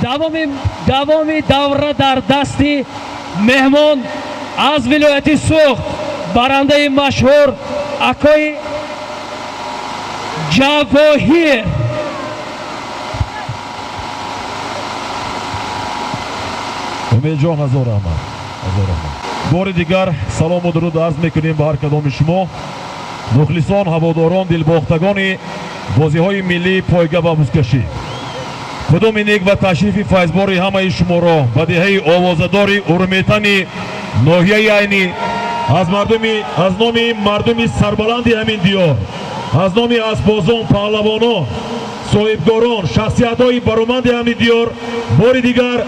давоми давра дар дасти меҳмон аз вилояти Суғд барандаи машҳур акои Ҷавоҳир. умедҷон, ҳазор раҳмат. бори дигар салому дуруд арз мекунем ба ҳар кадоми шумо мухлисон, ҳаводорон, дилбохтагони бозиҳои миллии пойга ва бузкашӣ. кудуми нек ва ташрифи файзбори ҳамаи шуморо ба деҳаи овозадори урметани ноҳияи айнӣ аз номи мардуми сарбаланди ҳамин диёр, аз номи аспозон, паҳлавонон, соҳибгорон, шахсиятҳои бароманди ҳамин диёр бори дигар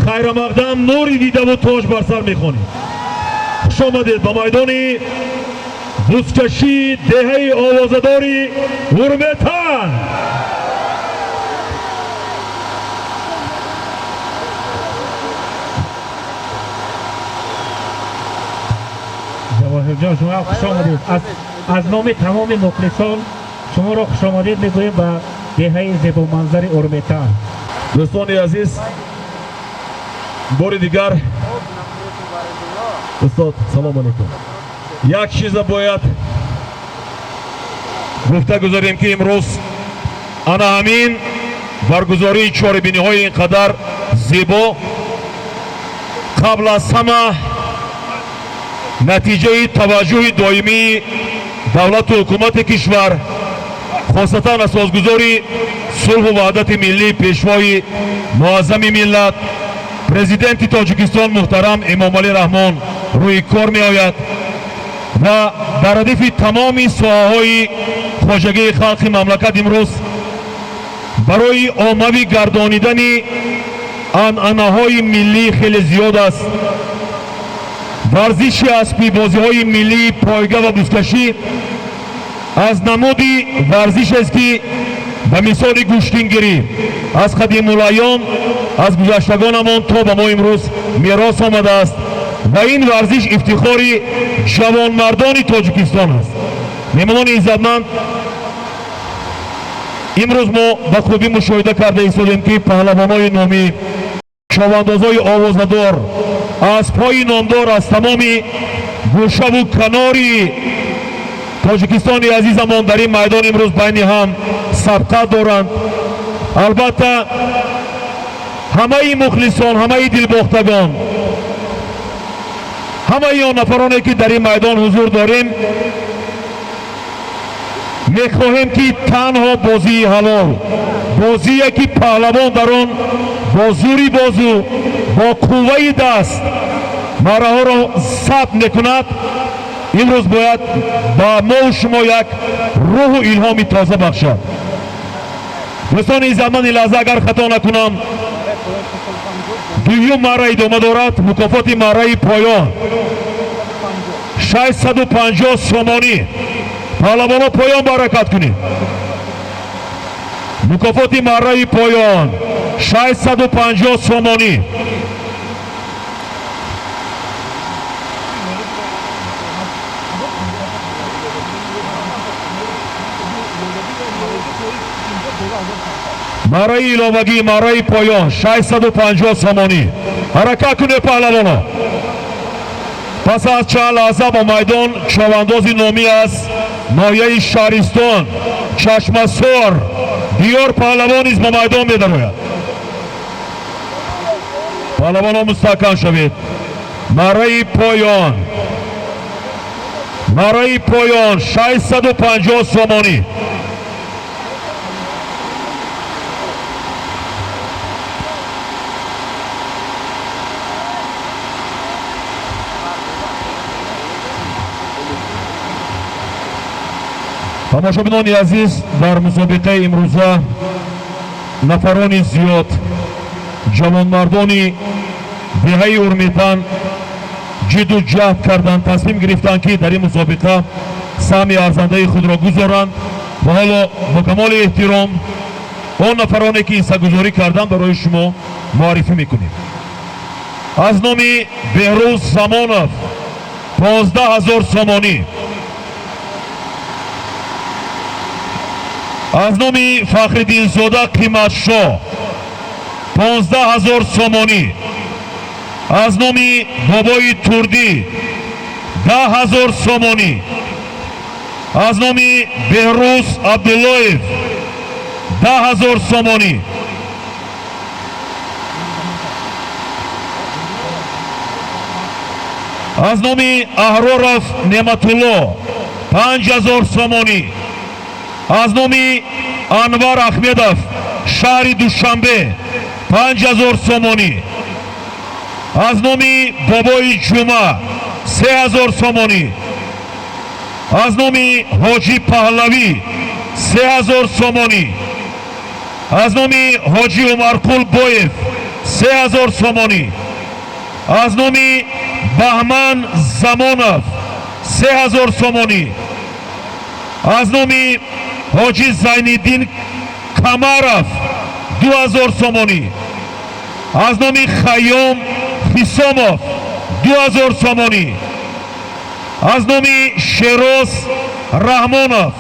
хайрамақдам нури дидаву тоҷ бар сар мехонем. хуш омадед ба майдони бузкашии деҳаи овозадори урметан. ҷавоҳирҷон, шумо хуш омадед. аз номи тамоми мухлисон шуморо хуш омадед мегӯем ба деҳаи зебоманзари урметан. дӯстони азиз, бори дигар устод салому алейкум. як чиза бояд гуфта гузарем ки имрӯз ана ҳамин баргузории чорабиниҳои ин қадар зебо қабл аз ҳама натиҷаи таваҷҷӯҳи доимии давлату ҳукумати кишвар, хосатан асосгузори сулҳу ваҳдати миллӣ, пешвои муаззами миллат, президенти Тоҷикистон муҳтарам Эмомалӣ Раҳмон рӯи кор меояд ва дар ҳадифи тамоми соҳаҳои хоҷагии халқи мамлакат имрӯз барои оммавӣ гардонидани анъанаҳои миллӣ хеле зиёд аст. варзиши аспибозиҳои миллии пойга ва бузкашӣ аз намуди варзишест ки ба мисоли гӯштингирӣ аз қадимулайём аз гузаштагонамон то ба мо имрӯз мерос омадааст ва ин варзиш ифтихори ҷавонмардони Тоҷикистон аст. меҳмонони иззатманд, имрӯз мо ба хубӣ мушоҳида карда истодем ки паҳлавонои номӣ, човандозои овознадор, аспҳои номдор аз тамоми гӯшаву канори Тоҷикистони азизамон дар ин майдон имрӯз байни ҳам сабқат доранд. албатта ҳамаи мухлисон, ҳамаи дилбохтагон, ҳамаи он нафароне ки дар ин майдон ҳузур дорем, мехоҳем ки танҳо бозии ҳалол, бозие ки паҳлавон дар он бо зури бозу, бо қувваи даст марраҳоро сабт мекунад, имрӯз бояд ба мову шумо як рӯҳу илҳоми тоза бахшад. дӯстони иззатманд, ин лаҳза агар хато накунам, дуюм марра идома дорад. мукофоти марраи поён 650 сомонӣ. паҳлавоно поён баракат кунед. мукофоти марраи поён 650 сомонӣ. марраи иловагӣ, марраи поён 650 сомонӣ. ҳаракат кунед паҳлавоно. пас аз чанд лаҳза ба майдон човандози номӣ аз ноҳияи Шаҳристон, Чашмасор, диёр паҳлавон низ ба майдон медарояд. паҳлавоно мустаҳкам шавед. марраи поён, марраи поён 650 сомонӣ. тамошобинони азиз, дар мусобиқаи имрӯза нафарони зиёд, ҷавонмардони деҳаи урметан ҷидду ҷаҳд карданд, тасмим гирифтанд ки дар ин мусобиқа саҳми арзандаи худро гузоранд ва ҳоло бо камоли эҳтиром он нафароне ки ҳиссагузорӣ карданд барои шумо муаррифӣ мекунем. аз номи Беҳрӯз Замонов 15000 сомонӣ. аз номи Фахриддинзода Қиматшоҳ 15,000 сомонӣ. аз номи бобои турдӣ 10,000 сомонӣ. аз номи беҳрӯз абдуллоев 10,000 сомонӣ. аз номи аҳроров неъматулло 5,000 сомонӣ. аз номи анвар ахмедов шаҳри душанбе 5,000 сомонӣ. аз номи бобои ҷумъа 3,000 сомонӣ. аз номи ҳоҷӣ паҳлавӣ 3,000 сомонӣ. аз номи ҳоҷӣ умарқул боев 3,000 сомонӣ. аз номи баҳман замонов 3,000 сомонӣ. аз номи ҳоҷӣ зайниддин камаров 2,000 сомонӣ. аз номи хайём хисомов 2,000 сомонӣ. аз номи шероз раҳмонов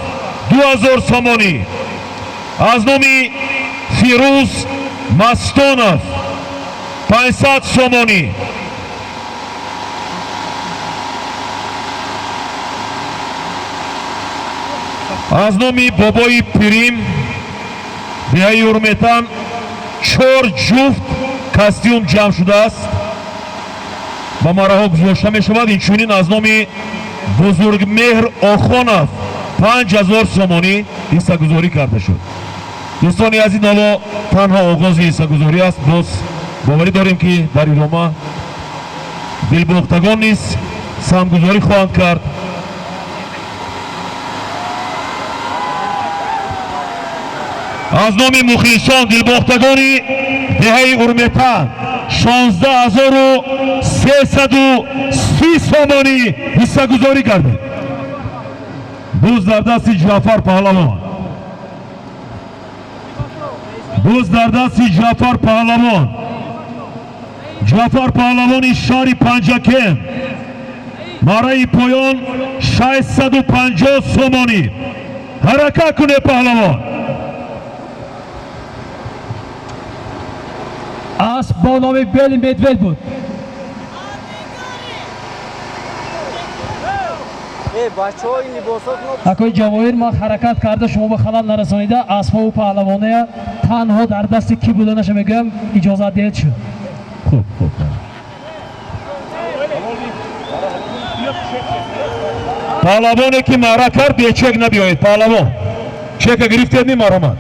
2,000 сомонӣ. аз номи фирӯз мастонов 500 сомонӣ. аз номи бобои пирим деҳаи урметан 4 ҷуфт костюм ҷамъ шудааст, ба мараҳо гузошта мешавад. инчунин аз номи бузургмеҳр охонов 5,000 сомонӣ ҳиссагузорӣ карда шуд. дӯстони азиз, ҳоло танҳо оғози ҳиссагузорӣ аст. боз боварӣ дорем ки дар идома дилбохтагон низ самгузорӣ хоҳанд кард. аз номи мухлисон дилбохтагони деҳаи урметан 16,330 сомонӣ ҳиссагузорӣ кардед. буз дар дасти ҷаъфар паҳлавон. буз дар дасти ҷаъфар паҳлавон. ҷаъфар паҳлавони шаҳри панҷакен мараи поён 650 сомонӣ. ҳаракат кунед паҳлавон. اسب با نام بلی مدوید بود. اکوی جواهر ما حرکت کرده، شما به خلال نرسانیده. اسب و پهلوانه تنها در دست کی بودنش میگم اجازه دهید شد. خوب پهلوانه که مارا کرد به چک نبیاید. پهلوان چک گرفتید نی مارامد.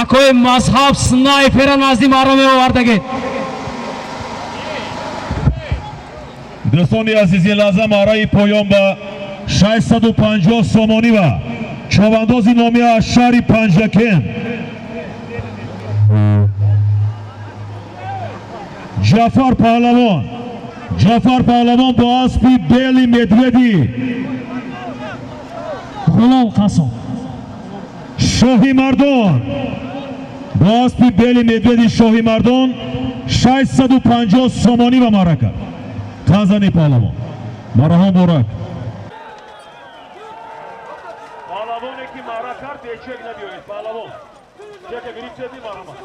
اکوی مذهب سنایپر نزدی مارامه آوردگی. دوستانی عزیزی لازم مارای پایان با 650 سومانی و چوباندازی نامی از شهر پنجاکن جعفر پهلوان با اسبی بیلی مدودی غلام قاسم شاهی مردان با اسبی بیلی مدودی شاهی مردان 650 سومانی و مارکه تازانی پهلوان مرحوم بورک پهلوانی که مارا کرد چک نبیوید پهلوان چک گرفتید مرحوم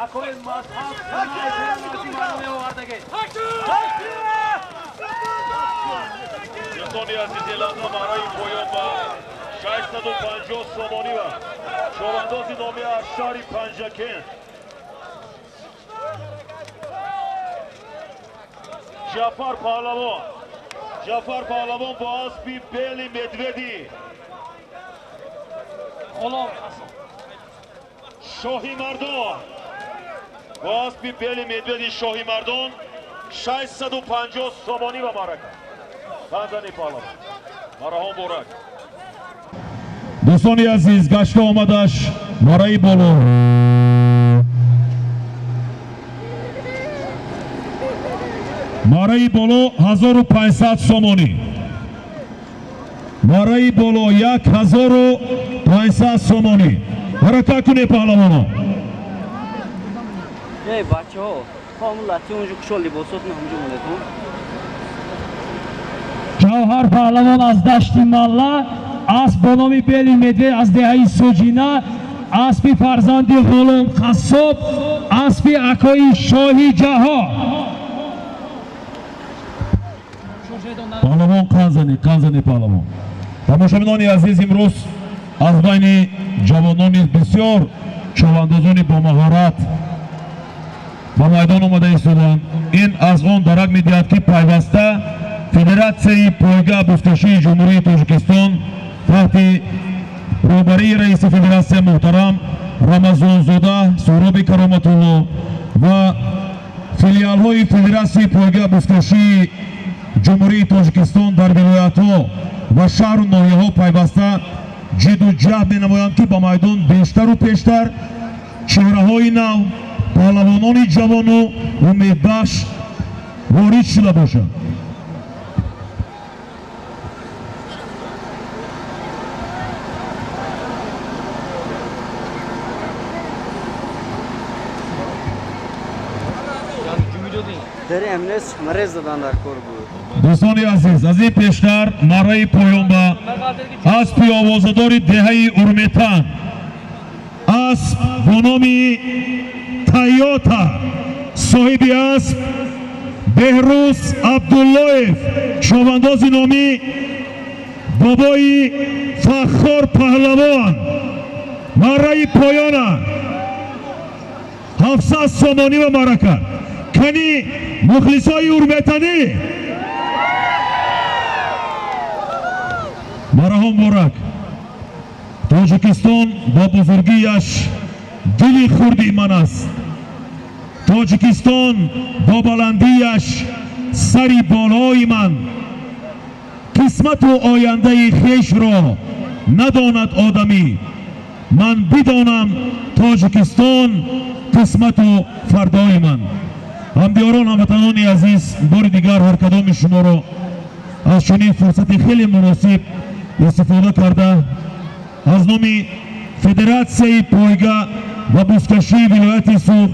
اکوی مذهب سنایپر نزدی مارامه آوردگی. دوستانی عزیزی لازم مارای پایان با 650 سومانی و چوباندازی نامی از شهر پنجاکن جعفر پهلوان با اسبی بیلی مدودی غلام قاسم شاهی مردان با اسبی بیلی مدودی شاهی مردان 650 سومانی و مارکه تازانی پهلوان مرحوم بورک دوستانی عزیز گشت آمدش مارای بالا مارای بالا 1500 سومانی مارای بالا 1500 سومانی حرکت کنه پهلوانا ای بچه ها کاملا اونجا کشال لباسات نه همونجا مونده Гавҳар паҳлавон аз дашти Малла, асп бо номи Бели Медвед аз деҳаи Соҷина, аспи фарзанди Ғулом Қассоб, аспи акои Шоҳи Ҷаҳо. паҳлавон қанзани паҳлавон. тамошобинони азиз, имрӯз аз байни ҷавонони бисёр човандозони бомаҳорат ба майдон омада истоданд. ин аз он дарак медиҳад ки пайваста Федератсияи пойга бузкашии ҷумҳурии Тоҷикистон таҳти роҳбарии раиси федератсия муҳтарам Рамазонзода Суҳроби Кароматулло ва филиалҳои Федератсияи пойга бузкашии ҷумҳурии Тоҷикистон дар вилоятҳо ва шаҳру ноҳияҳо пайваста ҷидду ҷаҳд менамоянд ки ба майдон бештару пештар чеҳраҳои нав, паҳлавонони ҷавону умедбахш ворид шуда бошанд. дӯстони азиз, аз ин пештар марраи поён ба аспи овозадори деҳаи Урметан, асп бо номи Тойота, соҳиби асп Беҳрӯз Абдуллоев, шовандози номи бобои Фаххор Паҳлавон, марраи поёна 700 сомонӣ ва марака. кани мухлисои урметанӣ мараҳо муборак. Тоҷикистон бо бузургияш дили хурди ман аст. Тоҷикистон бо баландияш сари болои ман. қисмату ояндаи хешро надонад одамӣ. ман бидонам Тоҷикистон қисмату фардои ман. ҳамдиёрон, ҳамватанони азиз, бори дигар ҳар кадоми шуморо аз чунин фурсати хеле муносиб истифода карда аз номи Федератсияи пойга ва бузкашии вилояти Суғд,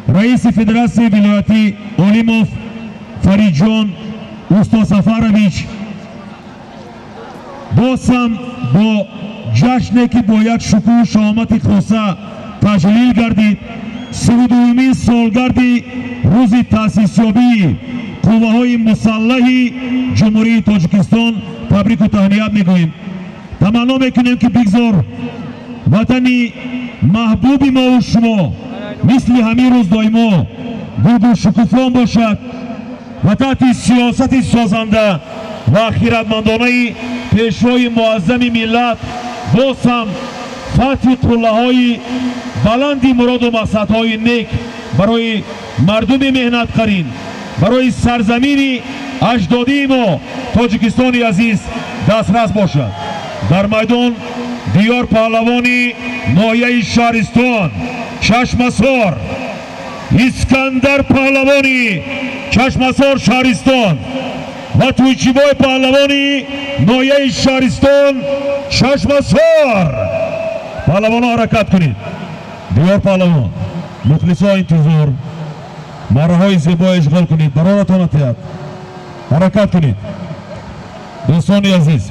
раиси Федератсияи вилоятӣ Олимов Фариҷон Устосафарович, боз ҳам бо ҷашне ки бо як шукӯҳу шаомати хоса таҷлил гардид, 32-мин солгарди рӯзи таъсисёбии қувваҳои мусаллаҳи ҷумҳурии Тоҷикистон табрику таҳният мегӯем. таманно мекунем ки бигзор ватани маҳбуби мову шумо мисли ҳамин рӯз доимо гулгу шукуфон бошад ва таҳти сиёсати созанда ва хиратмандонаи пешвои муаззами миллат боз ҳам фатҳи қуллаҳои баланди муроду мақсадҳои нек барои мардуми меҳнатқарин, барои сарзамини аҷдодии мо Тоҷикистони азиз дастрас бошад. дар майдон диёр паҳлавони ноҳияи Шаҳристон Чашмасор, Искандар паҳлавони Чашмасор Шаҳристон ва Тӯйчибой паҳлавони ноҳияи Шаҳристон Чашмасор. паҳлавоно ҳаракат кунед. диёр паҳлавон, мухлисо интизор, марраҳои зебо ишғол кунед, бароратон атоят ҳаракат кунед. дӯстони азиз,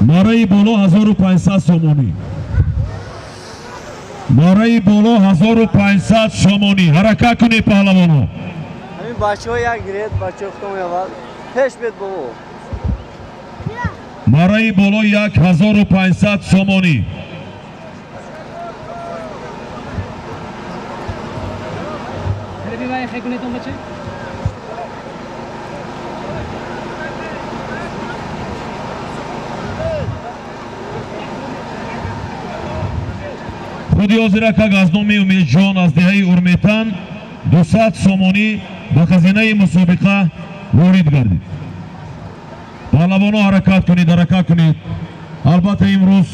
марраи боло 1500 сомонӣ, марраи боло 1500 сомонӣ. ҳаракат кунед паҳлавоно. марраи боло 1500 сомонӣ. худи ҳозиракак аз номи Умедҷон аз деҳаи Урметан 200 сомонӣ ба хазинаи мусобиқа ворид гардид. паҳлавоно ҳаракат кунед, ҳаракат кунед. албатта имрӯз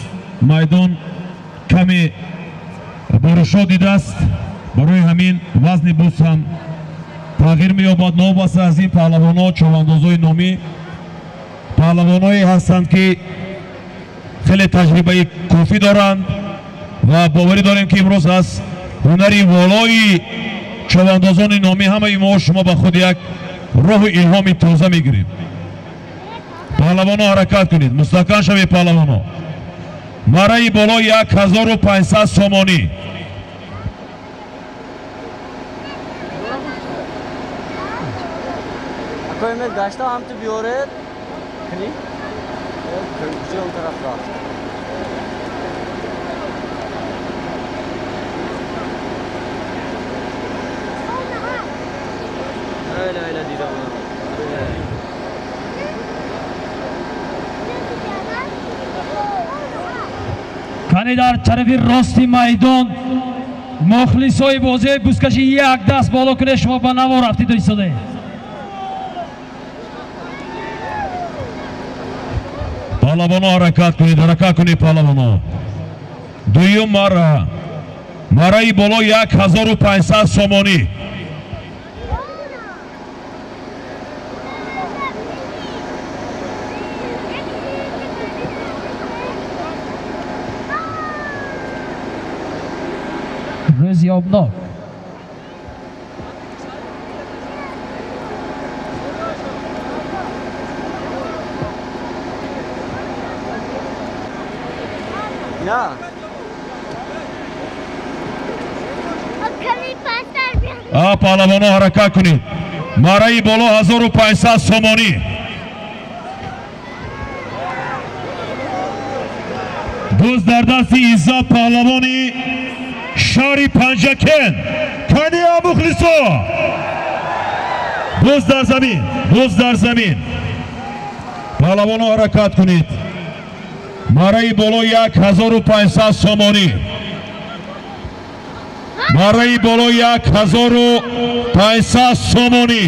майдон каме боришот дидааст, барои ҳамин вазни буз ҳам тағйир меёбад. новбаста аз ин паҳлавоно, човандозои номӣ паҳлавоное ҳастанд ки хеле таҷрибаи кофӣ доранд ва боварӣ дорем ки имрӯз аз ҳунари волои човандозони номӣ ҳамаи мо шумо ба худ як роҳу илҳоми тоза мегирем. паҳлавоно ҳаракат кунед, мустаҳкам шавед паҳлавоно. марраи боло 1500 сомонӣ. Akkoymet kaçta hamtı bir oraya? Hani? Evet, köylücü o tarafta. Öyle öyle değil ama. кане дар тарафи рости майдон мухлисои бозии бузкашӣ як даст боло кунед, шумо ба наво рафтед истоде. паҳлавоно ҳаракат кунед паҳлавоно. дуюм марра, марраи боло 1500 сомонӣ. рӯзи обнок. Ya. паҳлавоно ҳаракат кунед. марраи боло 1500 сомонӣ. буз дар дасти иззат паҳлавони шаҳри Панҷакен. Кания мухлисо. буз дар замин. паҳлавоно ҳаракат кунед. марраи боло 1500 сомонӣ. марраи боло 1500 сомонӣ.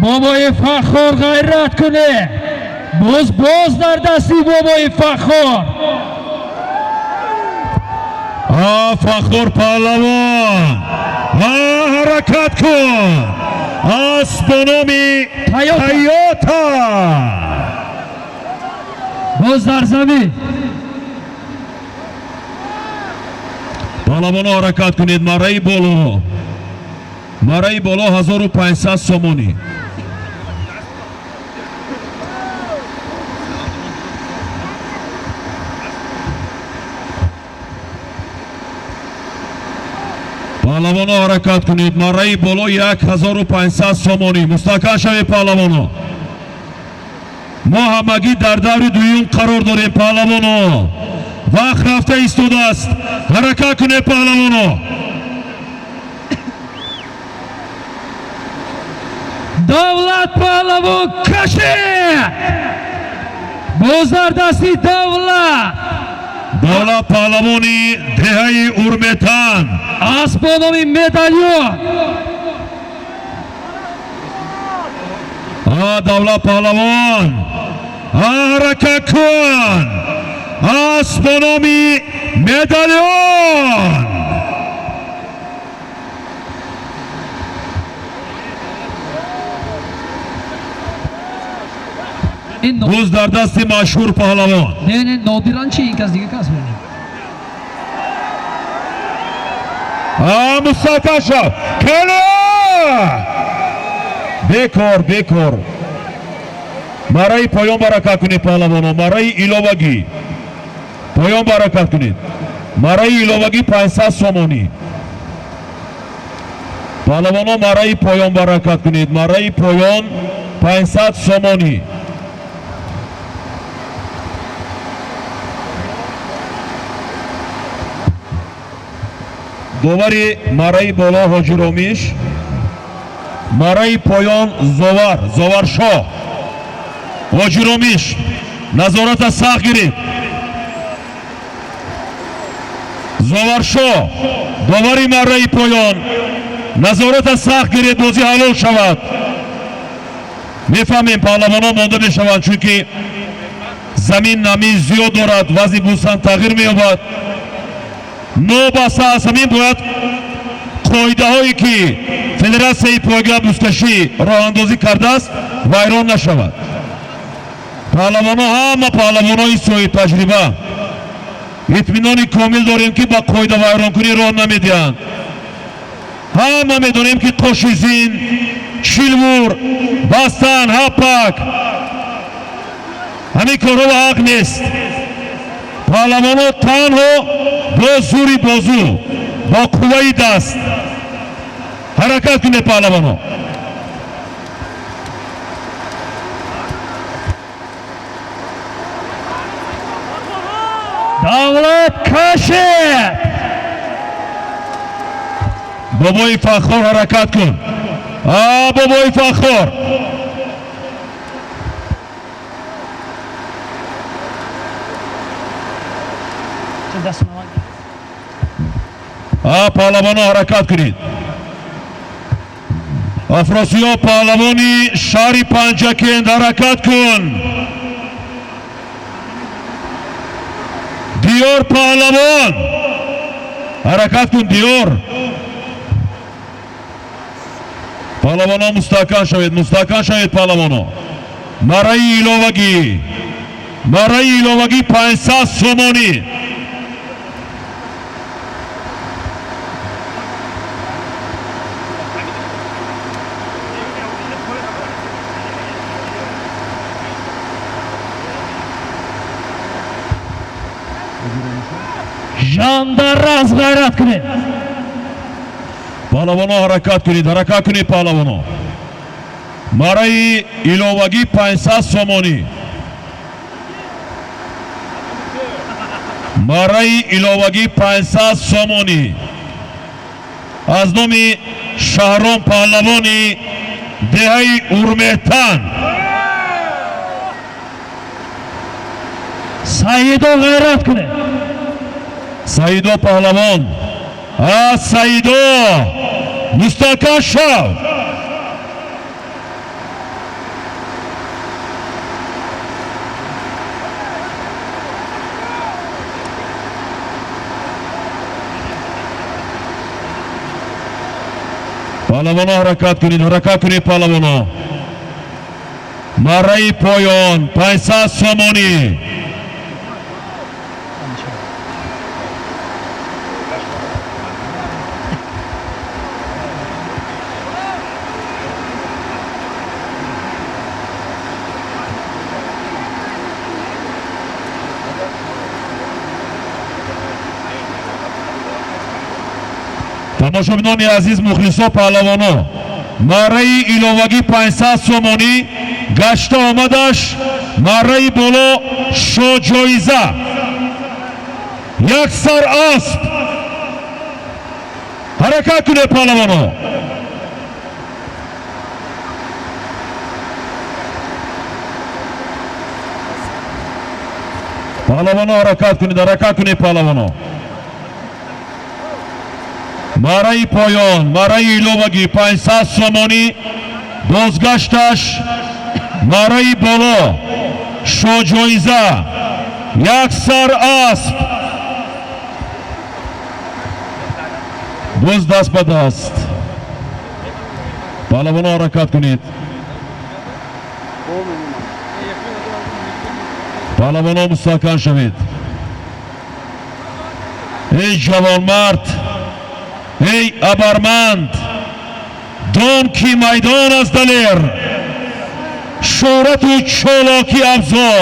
бобои фахор ғайрат кунед. боз дар дасти бобои фахор. фахор паҳлавон. ҳаракат кун. аст бо номи Тойота. боз дар замин. паҳлавоно ҳаракат кунед. марраи боло 1500 сомонӣ. паҳлавоно ҳаракат кунед. марраи боло 1500 сомонӣ. мустаҳкам шавед паҳлавоно. мо ҳамагӣ дар даври дуюм қарор дорем паҳлавоно. вақт рафта истодааст. ҳаракат кунед паҳлавоно. давлат паҳлавон кашед. боз дар дасти давлат. давлат паҳлавони деҳаи урметан. аст бо номи медальон. давлат паҳлавон. ҳаракат кун. аст бо номи медальон. буз дар дасти машҳур паҳлавон. не нодиран чи ин кас дига кас меёд. мустаҳкам шав. бекор. марраи поён баракат кунед паҳлавоно. марраи иловагӣ. поён баракат кунед. марраи иловагӣ 500 сомонӣ. паҳлавоно марраи поён баракат кунед. марраи поён 500 сомонӣ. довари марраи боло ҳоҷиромиш мараи поён зоваршоҳ оҷиромиш назората сахт гирифт. зоваршоҳ довари мараи поён назората сахт гирифт, бозӣ ҳалол шавад. мефаҳмем паҳлавонон монда мешаванд, чунки замин намӣ зиёд дорад, вазни бусан тағйир меёбад. нобаста аз ҳамин бояд қоидаҳое ки федератсияи пойгоҳ бузкашӣ роҳандозӣ кардааст вайрон нашавад. паҳлавонон ҳама паҳлавонои соҳиб таҷриба итминони комил дорем ки ба қоида вайронкунӣ роҳ намедиҳанд. ҳама медонем ки қошизин, чилвур, бастан, ҳапак ҳамин корҳо ва ҳақ нест. паҳлавонон танҳо бо зури бозу, бо қувваи даст ҳаракат кунед. паҳлавонон Davlat Kashif! бобои Фахор ҳаракат кун. бобои Фахор паҳлавонон ҳаракат кунед. афросиёб паҳлавони шаҳри Панҷакент ҳаракат кун. диёр паҳлавон ҳаракат кун. диёр паҳлавонон мустаҳкам шавед. паҳлавонон мараи иловагӣ 500 сомонӣ. Jandarras g'ayrat qiling. паҳлавонон ҳаракат кунед. паҳлавонон мараи иловагӣ 500 сомонӣ. мараи иловагӣ 500 сомонӣ. аз номи шаҳром паҳлавони деҳаи Урметан Saidо g'ayrat qiling. Saidо паҳлавон Saidо мустаҳкам шав. паҳлавонон ҳаракат кунед. паҳлавонон мараи поён 500 сомонӣ. тамошобинони азиз, мухлисо, паҳлавонон мараи иловагӣ 500 сомонӣ. гашта омадаш мараи боло шоҷоиза 100 асп. ҳаракат кунед паҳлавонон. паҳлавонон ҳаракат кунед. паҳлавонон мараи поён, мараи иловагӣ 500 сомонӣ. бозгашташ мараи боло шоҷоиза 100 асп. боз даст ба даст. паҳлавонон ҳаракат кунед. паҳлавонон мустаҳкам шавед. эй ҷавонмард, эй абарманд, дон ки майдон аст далер, шӯрату чолоки афзо,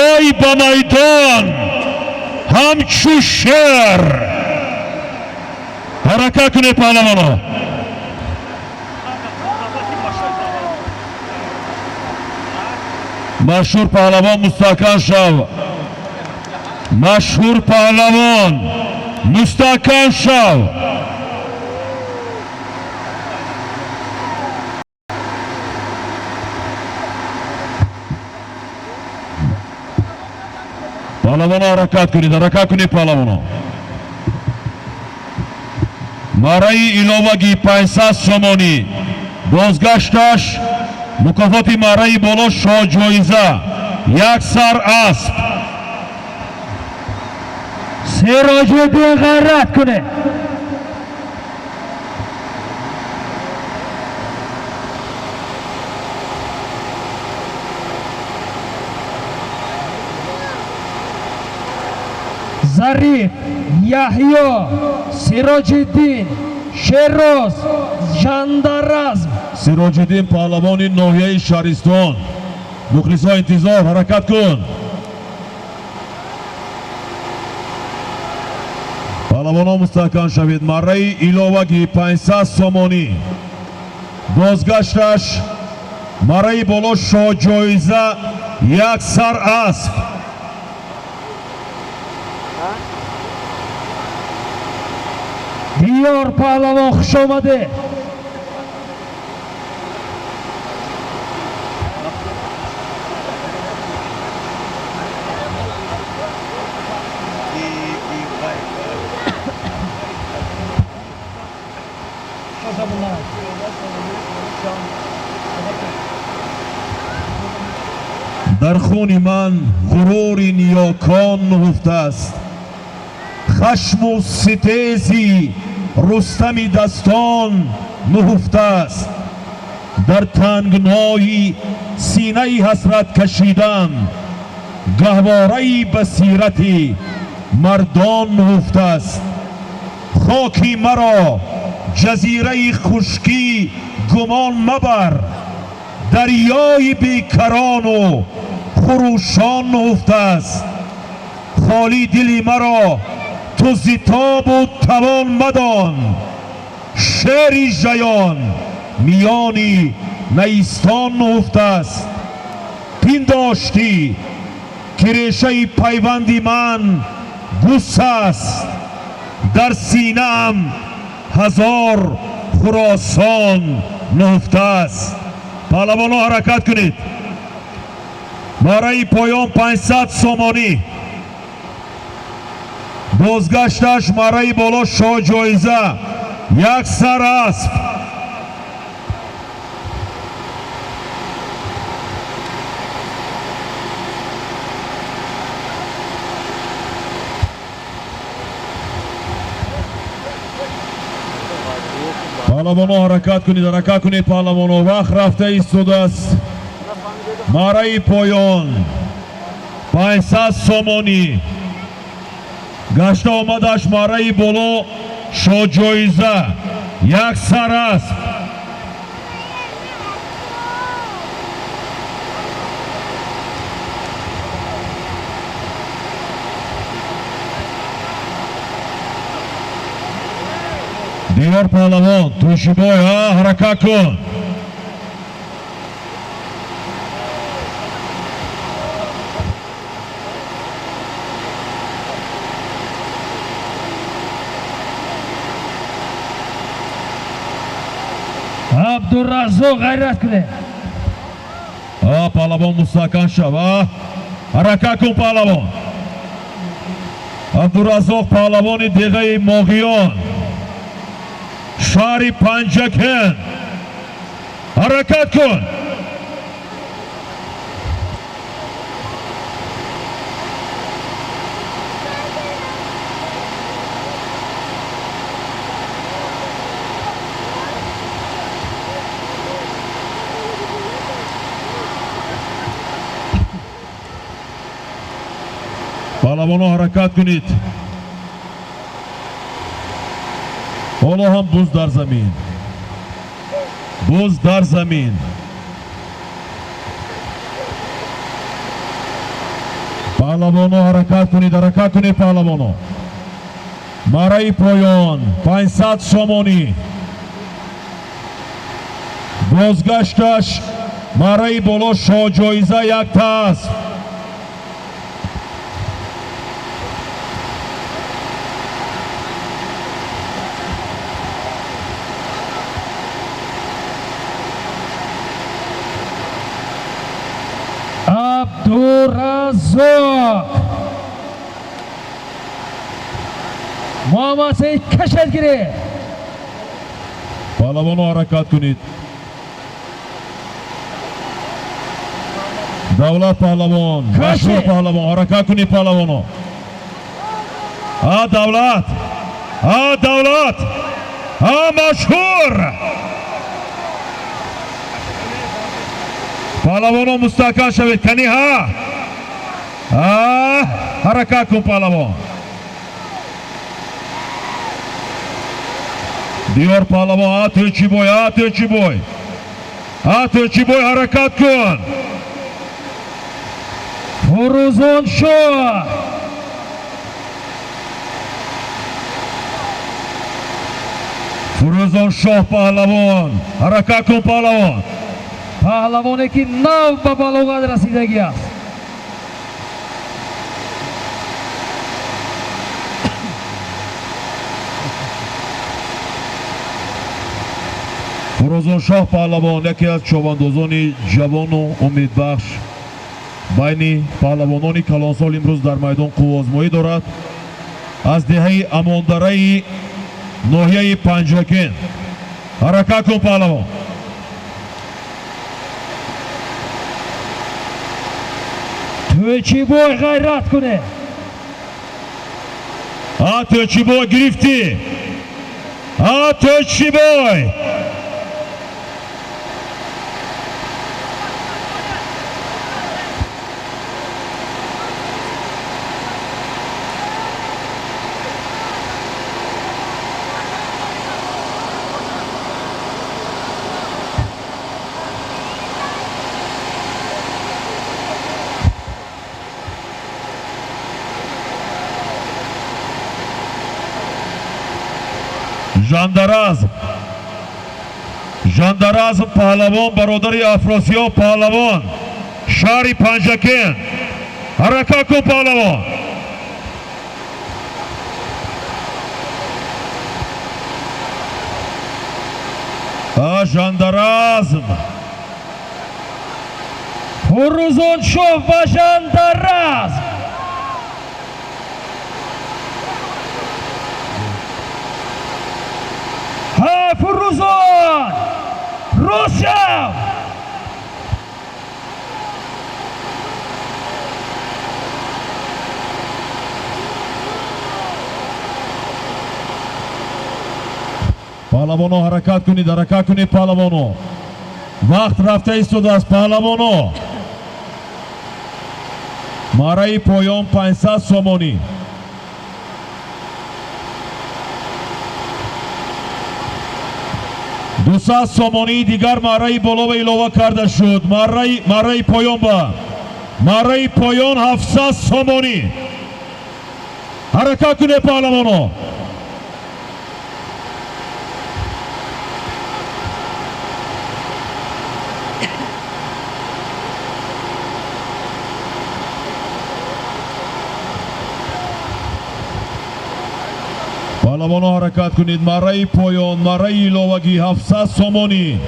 ой ба майдон ҳамчу шер. ҳаракат кунед паҳлавонон. машҳур паҳлавон мустаҳкам шав. машҳур паҳлавон мустаҳкам шав. паҳлавоно ҳаракат кунед паҳлавоно. Мараи иловаги 500 сомонӣ бозгашташ мукофоти мараи боло шоҳҷоиза як сар асп. Сироҷиддин ғайрат кунед. Зариф, Яҳьё, Сироҷиддин, Шероз, Жандаразм. Сироҷиддин паҳлавони ноҳияи Шаҳристон. Мухлисо интизор, ҳаракат кун. паҳлавоно мустаҳкам шавед. Марраи иловаги 500 сомонӣ бозгашташ марраи боло шоҳҷоиза як сар асп. Диёр паҳлавон хушомадед. дар хуни ман ғурури ниёкон нуҳуфтааст. хашму ситези рустами дастон нуҳуфтааст. дар тангнои синаи ҳасрат кашидан гаҳвораи басирати мардон нуҳуфтааст. хоки маро ҷазираи хушкӣ гумон мабар. дарёи бекарону хурӯшон нуҳуфтааст. холи дили маро ту зитобу тавон мадон. шери ҷаён миёни наистон нуҳуфтааст. пиндоштӣ ки решаи пайванди ман гус аст. дар синаам ҳазор хуросон нуҳуфтааст. паҳлавоно ҳаракат кунед. мараи поён 500 сомонӣ бозгашташ мараи боло шоҳҷоиза як сар асп. паҳлавоно ҳаракат кунед паҳлавоно. вақт рафта истодааст. мараи поён 500 сомонӣ гашта омадаш мараи боло шоҳҷоиза як сар асп. диёр паҳлавон тӯшибой ҳаракат кун. Абдуразоқ ғайрат кунед. паҳлавон мустаҳкам шав. ҳаракат кун паҳлавон. абдуразоқ паҳлавони деғаи моғиён шаҳри Панҷакен. ҳаракат кун. паҳлавоно ҳаракат кунед. ҳоло ҳам буз дар замин. буз дар замин. паҳлавоно ҳаракат кунед паҳлавоно. мараи поён 500 сомонӣ бозгашташ мараи боло шоҳҷоиза як тасп. Абдуразоқ محمد سعید کشتگیری پهلوانو حرکت کنید. دولت پهلوان، مشهور پهلوان، حرکت کنید پهلوانو. دولت، دولت، مشهور پهلوانو مستحکم شوید. کنی حرکت کن پهلوان. دیار پهلوان، ترچی بوی، ترچی بوی، ترچی بوی، حرکت کن. فروزان شاه فروزان شاه پهلوان، حرکت کن پهلوان. پهلوانی که نو به بلوغت رسیدگی است. فروزان شاه پهلوان یکی از چوباندازان جوان و امیدبخش بین پهلوانان کلانسال امروز در میدان قوآزمایی دارد. از دهه اماندره ناحیه پنجکن. حرکت کن پهلوان. توچی بوی غیرت کنه. توچی بوی گرفتی. توچی بوی. ژاندارازم پهلوان برادری افراسیاب پهلوان شهر پنجکن. حرکت کن پهلوان. ژاندارازم فروزان شاه و ژاندارازم فروزان روسیا پهلوانو حرکت کنید. حرکت کنید پهلوانو. وقت رفته ایستاده است پهلوانو. مارای پایان 500 سومانی. دوصد سومانی دیگر مارای بالا و ایلاوه کرده شد. مارای پایان با مارای پایان 700 سومانی. حرکت کنه پهلوانو. پهلوانو حرکت کنید. مارای پایان، مارای ایلاوگی 700 سومانی.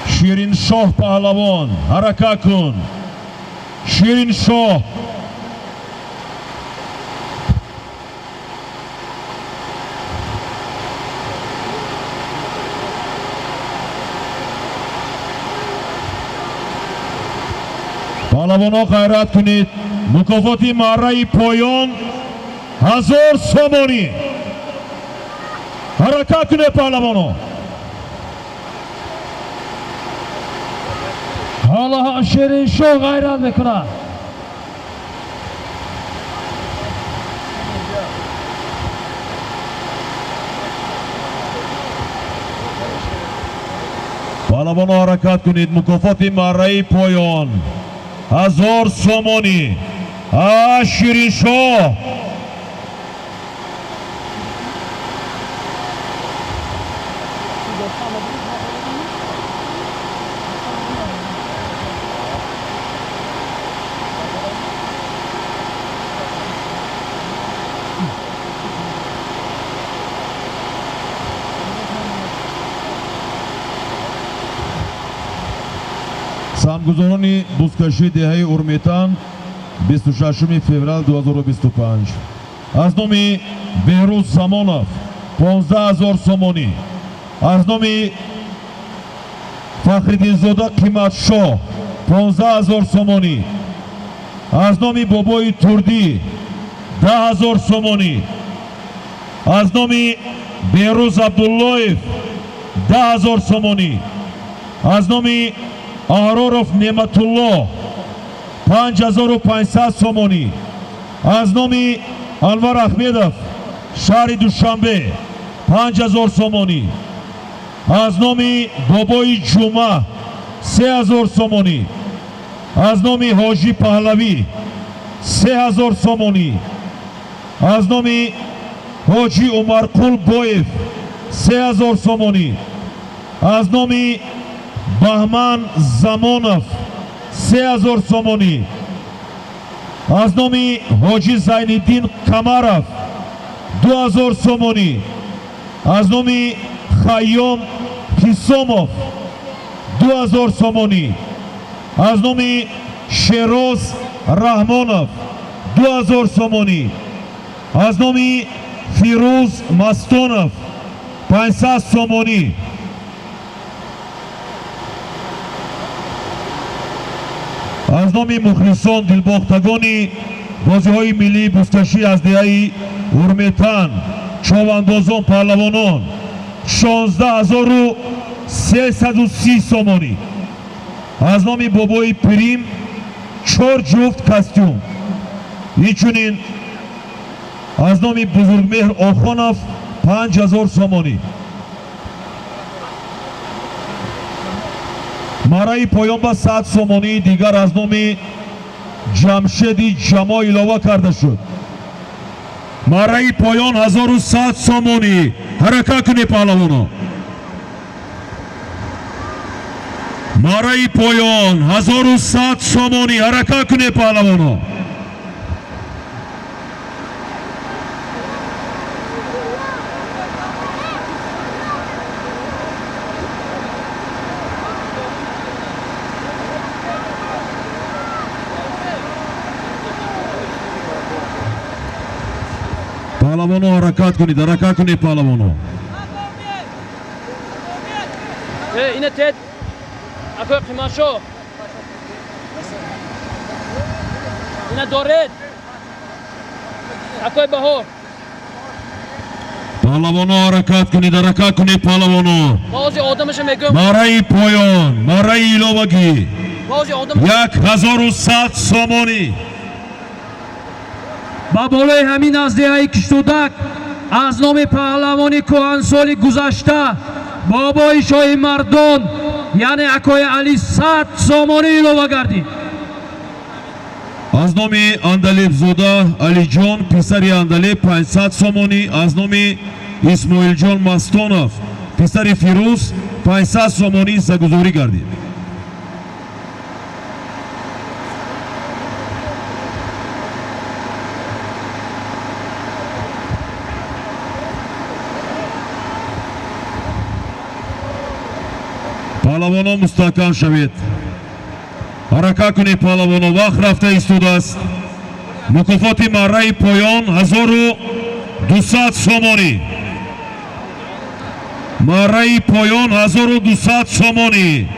شیرین شاه پهلوان حرکت کن. شیرین شاه. پهلوانو غیرت کنید. مکافاتی مارای پایان 1000 سومانی. حرکت کنه پهلوانو. حالا شیرین شاه غیرت میکنه. پهلوانو حرکت کنید. مکافات مارای پایان 1000 سومانی. شیرین شاه. سامگذارانی بزکشی دهه اورمیتان 26 فوریه 2025 аз номи Беҳрӯз Замонов 15000 сомонӣ, аз номи Фахриддинзода Қиматшоҳ 15000 сомонӣ, аз номи Бобои Турдӣ 10000 сомонӣ, аз номи Беҳрӯз Абдуллоев 10000 сомонӣ, аз номи Аҳроров Неъматулло 5500 сомонӣ, аз номи Анвар Ахмедов шаҳри Душанбе 5000 сомонӣ, аз номи Бобои Ҷумъа 3000 сомонӣ, аз номи Ҳоҷӣ Паҳлавӣ 3000 сомонӣ, аз номи Ҳоҷӣ Умарқул Боев 3000 сомонӣ, аз номи Баҳман Замонов 3000 сомонӣ, аз номи Ҳоҷӣ Зайниддин Камаров 2000 сомонӣ, аз номи Хайём Ҳисомов 2000 сомонӣ, аз номи Шероз Раҳмонов 2000 сомонӣ, аз номи Фирӯз Мастонов 500 сомонӣ, аз номи мухлисон дилбохтагони бозиҳои миллии бузкашӣ аз деҳаи Урметан човандозон паҳлавонон 16330 сомонӣ, аз номи Бобои Пирим 4 ҷуфт костюм, инчунин аз номи Бузургмеҳр Охонов 5000 сомонӣ. Мараи поён ба 100 сомонии дигар аз номи Ҷамшеди Ҷамо илова карда шуд. Мараи поён 1100 сомонӣ. Ҳаракат кунед паҳлавоно. Мараи поён 1100 сомонӣ. Ҳаракат кунед паҳлавоно. پهلوانو حرکت کنید پهلوانو. اینه تد اکوی قیماشو اینه دارد اکوی بهار پهلوانو حرکت کنید پهلوانو. بازی آدمش میگم مارای پایان مارای ایلوگی بازی آدم 1100 سومانی. با بالای همین از دهه کشتودک از نام پهلوانی کهنسالی گذشته بابای شاه مردان یعنی اکای علی 100 سامانی ایلوه گردید. از نام اندلیب زوده علی جان پسری اندلیب 500 سومانی. از نام اسماعیل جان مستانов پسری فیروز 500 سومانی سگذاری گردید. پهلوانو مستحکم شوید. حرکت کنید پهلوانو. وقت رفته ایستاده است. مکافات مره پایان 1200 سومانی. مره پایان 1200 سومانی.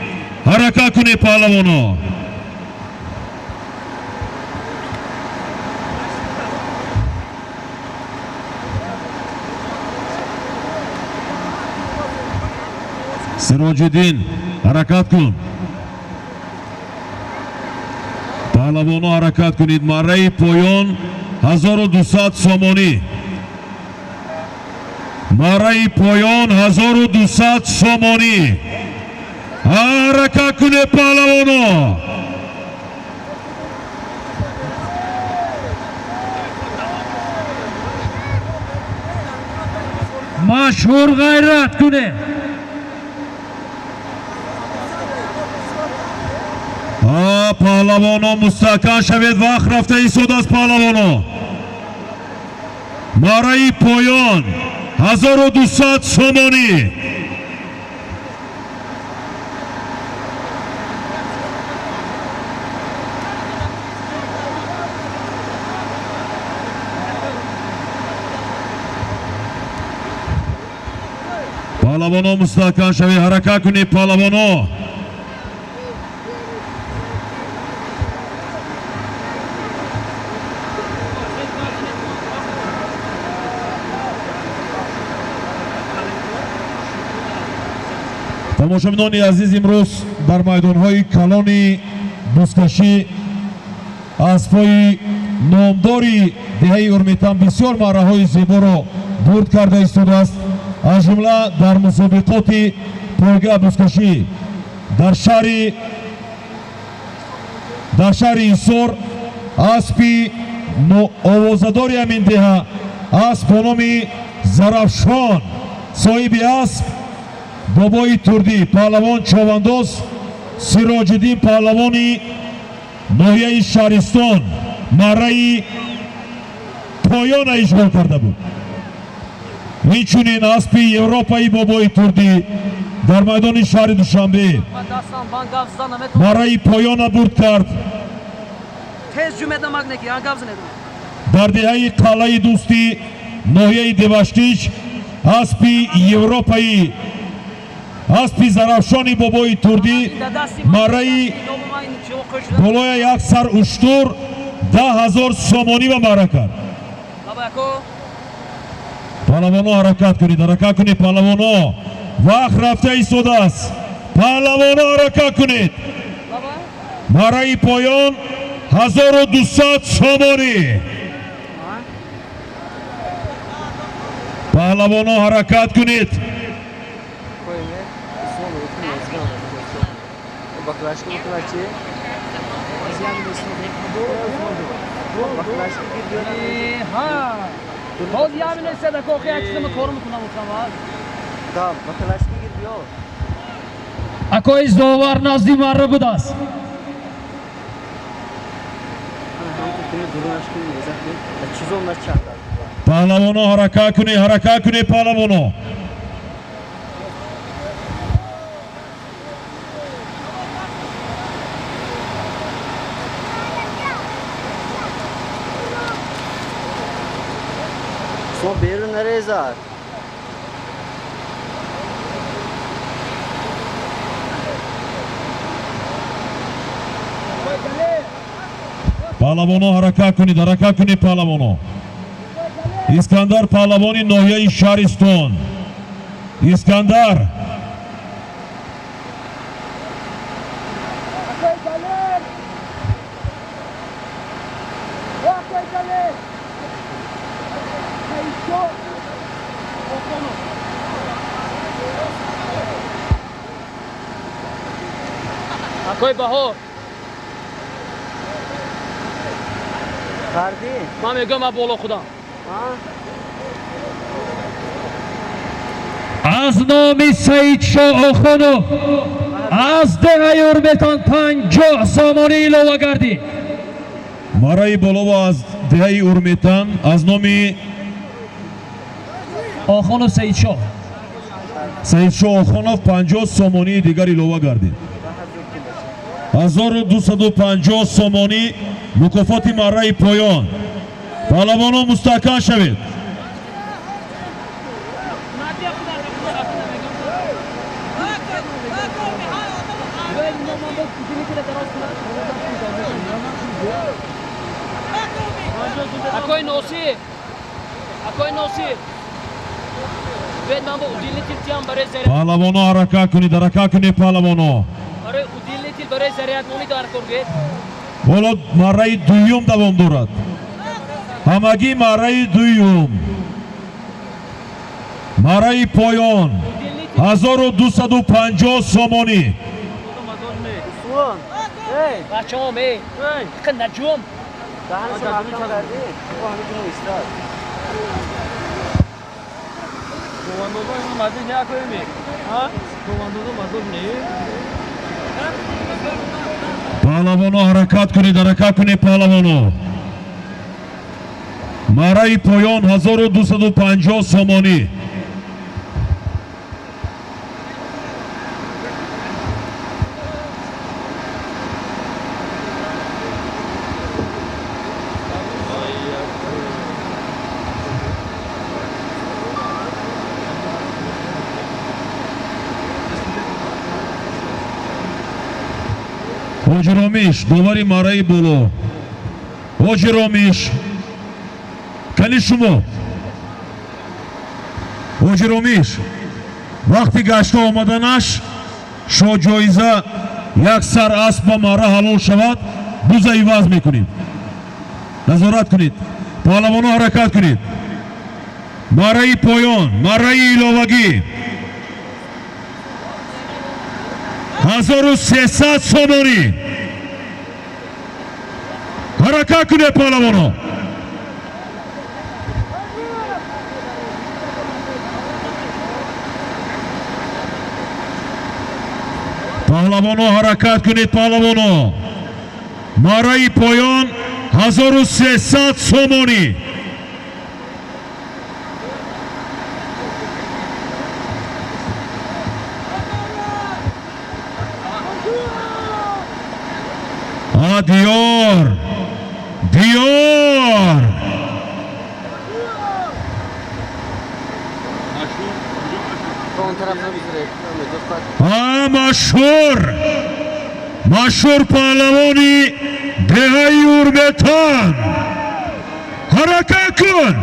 حرکت کنید پهلوانو. سراج‌الدین حرکت کن. پهلوانو حرکت کنید. مره پایان 1200 سومانی. مره پایان 1200 سومانی. حرکت کنید پهلوانو. مشهور غیرت کنه. پهلوانو مستحکم شوید. وقت رفته ایستاده است پهلوانو. مره پایان 1200 سومانی. پالوانو مستحکم شوی حرکت کنید پالوانو тамошобинони азиз имрӯз дар майдонҳои калони бузкашӣ аспҳои номдори деҳаи урмитан бисёр марраҳои зеборо бурд карда истодааст аз ҷумла дар мусобиқоти пойгаҳ бузкашӣ дар шаҳри ҳисор аспи овозадори ҳамин деҳа асп бо номи зарафшон соҳиби асп бобои турдӣ паҳлавон човандоз сироҷиддин паҳлавони ноҳияи шаҳристон марраи поёна ишғол карда буд. инчунин аспи европаи бобои турдӣ дар майдони шаҳри душанбе марраи поёна бурд кард. дар деҳаи қалъаи дӯстӣ ноҳияи деваштич аспи европаи аспи зарафшони бобои турдӣ марраи болоя як сар уштур 10,000 сомонива марра кард. паҳлавоно ҳаракат кунед паҳлавоно вақт рафта истодааст. паҳлавоно ҳаракат кунед. марраи поён 1200 сомонӣ. паҳлавоно ҳаракат кунед. باز یه همین صدق آخه عکسم کار میکنم اصلا Да, бакалашка гир биё. акои зовар назди марра будааст. паҳлавоно ҳаракат кунед паҳлавоно. Son berun nereye zar? паҳлавоно ҳаракат кунед паҳлавоно. искандар паҳлавони ноҳияи шаҳристон. искандар Akoy Bahor. Kardi? من میگم من بالا خودم. аз номи Саидшоҳ Охунов аз деҳаи урметон 50 сомонӣ илова гардид. марраи болова аз деҳаи урметан аз номи Охунов Саидшоҳ Охунов 50 сомонии дигар илова гардид. 1250 сомонӣ мукофоти марраи поён. паҳлавоно мустаҳкам шавед. Akoy Nosir. Akoy Nosir. Ben bu udilli tiltiyam bare zeriyat. паҳлавоно ҳаракат кунед паҳлавоно. Bare udilli til bare zeriyat nomi dar korge. ҳоло марраи дуюм давом дорад. ҳамагӣ марраи дуюм. марраи поён 1250 сомонӣ. Usman. Hey. Bachom ey. Qin najum. Dahani se rakam kardi. Bu hami kino istar. Komandozun mazin ne koyayım mi? Ha? Komandozun mazin ne? паҳлавоно ҳаракат кунед паҳлавоно. марраи поён 1250 сомонӣ. Hojiromish довари мараи боло. Hojiromish кали шумо Hojiromish вақти гашта омаданаш шоҷоиза як сар асп ба мара ҳалол шавад буза иваз мекунед. назорат кунед. паҳлавоно ҳаракат кунед. мараи поён, мараи иловагӣ 1300 сомонӣ. ҳаракат кунед паҳлавоно. паҳлавоно ҳаракат кунед. паҳлавоно мараи поён 1300 сомонӣ. диёр диёр اون طرف نمیذاره مشهور پهلوانی دهه‌ی اورمتان حرکت کن.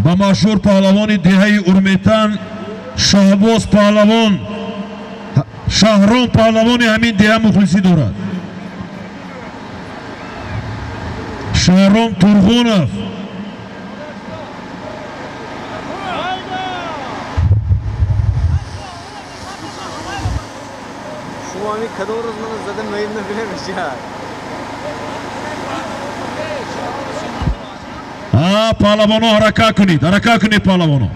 با مشهور پهلوان دهه اورمتان شهباز پهلوان شهرام پهلوان همین دهه مخلصی دارد. شهرام تورغونов شما همین کدوم روز من زدن مهم نمیشه پهلوانو حرکت کنید پهلوانو.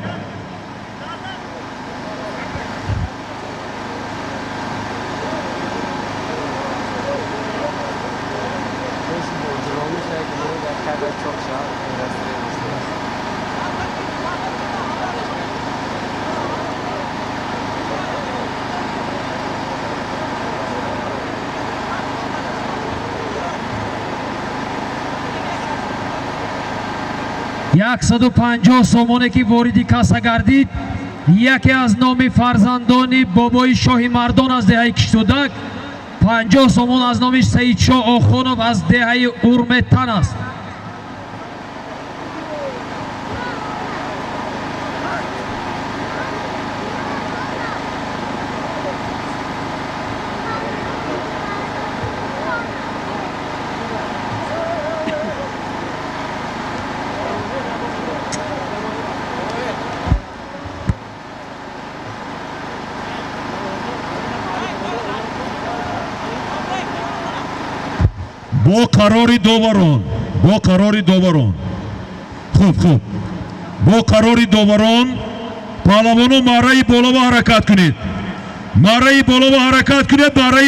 یک 150 сомоне ки вориди каса гардид яке аз номи фарзандони бобои шоҳи мардон аз деҳаи киштудак 50 сомон аз номи Саидшоҳ Охонов аз деҳаи Урметан аст. با قراری داوران خوب با قراری داوران پهلوانو мараи боло ва ҳаракат кунед. мараи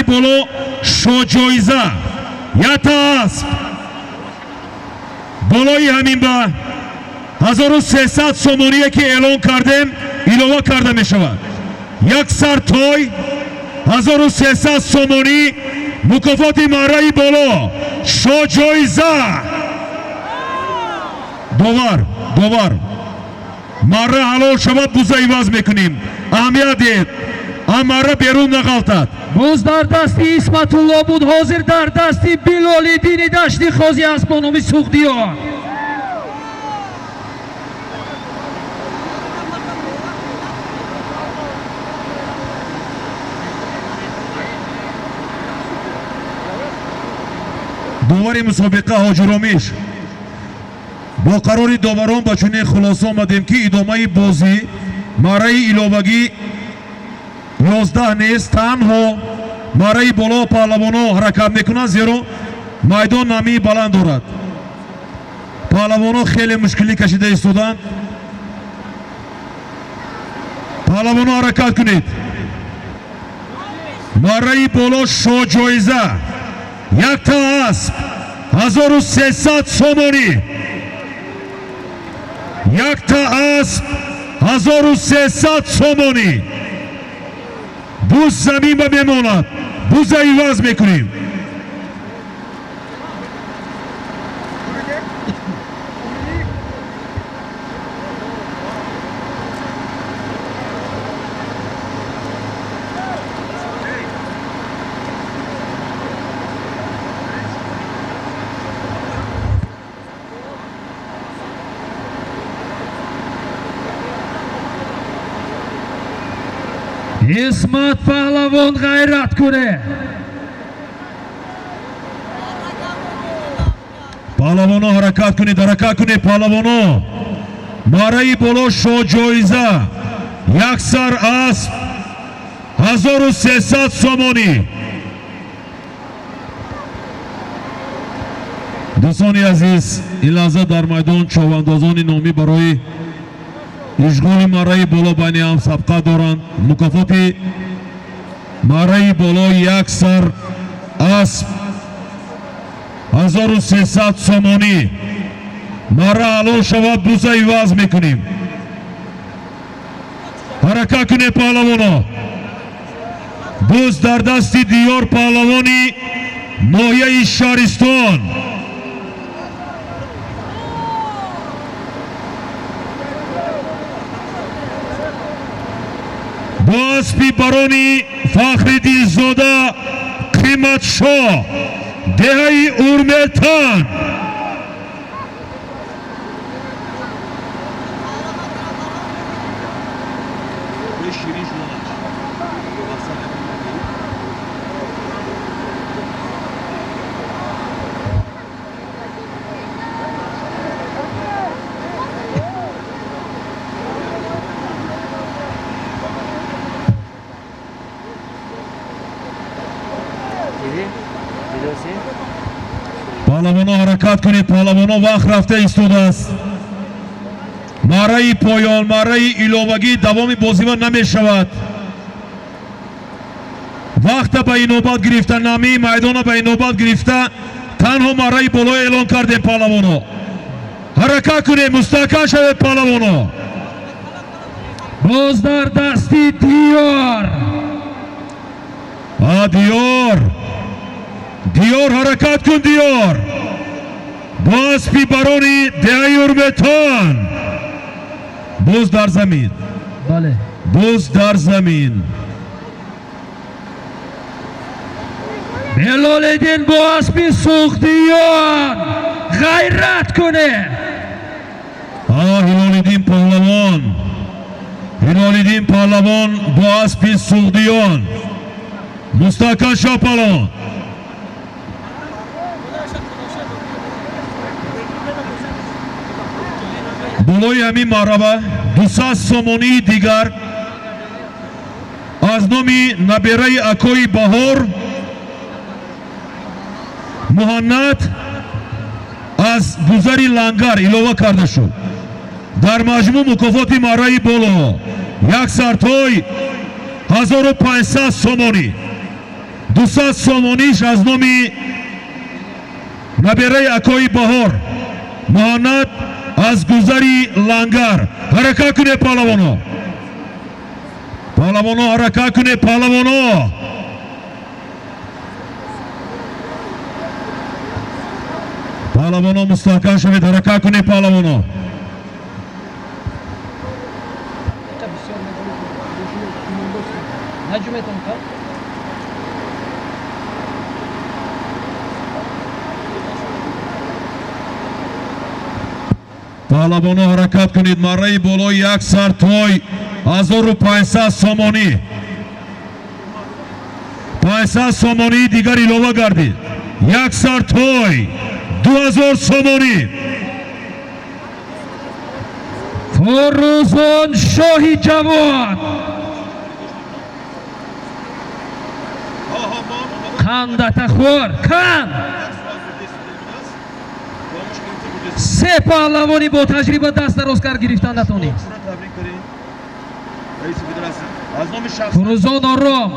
боло шоҷоиза якта асп болои ҳамин ба 1300 сомоние ки эълон кардем илова карда мешавад. як сар той 1300 сомонӣ мукофоти мараи боло шоҷоиза. довар марра ҳалол шавад буза иваз мекунем. аҳамият диҳед марра берун нағалтад. буз дар дасти Исматулло буд, ҳозир дар дасти Билолиддини Дашти Хози аст бо номи Суғдиёр. довари мусобиқа Ҳоҷиромиш бо қарори доварон ба чунин хулоса омадем ки идомаи бозӣ мараи иловагӣ 11 нест, танҳо мараи боло паҳлавоно ҳаракат мекунанд, зеро майдон намии баланд дорад. паҳлавоно хеле мушкилӣ кашида истоданд. паҳлавоно ҳаракат кунед. мараи боло шоҷоиза якта асп 1300 сомонӣ. якта асп 1300 сомонӣ. буз замин ба мемонад. буза иваз мекунем. исмат паҳлавон ғайрат куне. паҳлавоно ҳаракат кунед паҳлавоно. марраи боло шоҳҷоиза як сар асп 1300 сомонӣ. дӯстони азиз, ин лаҳза дар майдон човандозони номӣ барои ишғоли марраи боло байни ҳам сабқа доранд. мукофоти марраи боло як сар асп 1300 сомонӣ. марра ҳалол шавад, буза иваз мекунем. ҳаракат кунед паҳлавоно. буз дар дасти диёр паҳлавони ноҳияи шаҳристон. бо аспи барони фахриддинзода қиматшоҳ деҳаи урметан. паҳлавоно ҳаракат кунед. паҳлавоно вақт рафта истодааст. марраи поён, марраи иловагӣ давоми бозима намешавад. вақта ба инобат гирифта, намии майдона ба инобат гирифта, танҳо марраи боло эълон кардем. паҳлавоно ҳаракат кунед, мустаҳкам шавед паҳлавоно. боз дар дасти диёр. диёр ҳаракат кун. диёр бо аспи барони деҳаи урметон. буз дар замин. бале, буз дар замин. белолиддин бо аспи сухдиён ғайрат куне. ҳилолиддин паҳлавон. ҳилолиддин паҳлавон бо аспи сухдиён. мустаҳкам шав паҳлавон. болои ҳамин марҳаба 200 сомонии дигар аз номи набераи акои баҳор муҳаннад аз гузари лангар илова карда шуд. дар маҷмӯъ мукофоти марраи боло як сартой 1500 сомонӣ. 200 сомониш аз номи набераи акои баҳор муҳаннад аз гузари лангар. ҳаракат кунед паҳлавоно. паҳлавоно ҳаракат кунед паҳлавоно. паҳлавоно мустаҳкам шавед. ҳаракат кунед паҳлавоно. паҳлавоно ҳаракат кунед. марраи боло як сартой 1500 сомонӣ. 500 сомонии дигар илова гардид. як сартой 2000 сомонӣ. фурӯзон шоҳи ҷавон. қандатахӯр қанд. се паҳлавони бо таҷриба даст дароз кар гирифтан натонид. фурӯзон ором.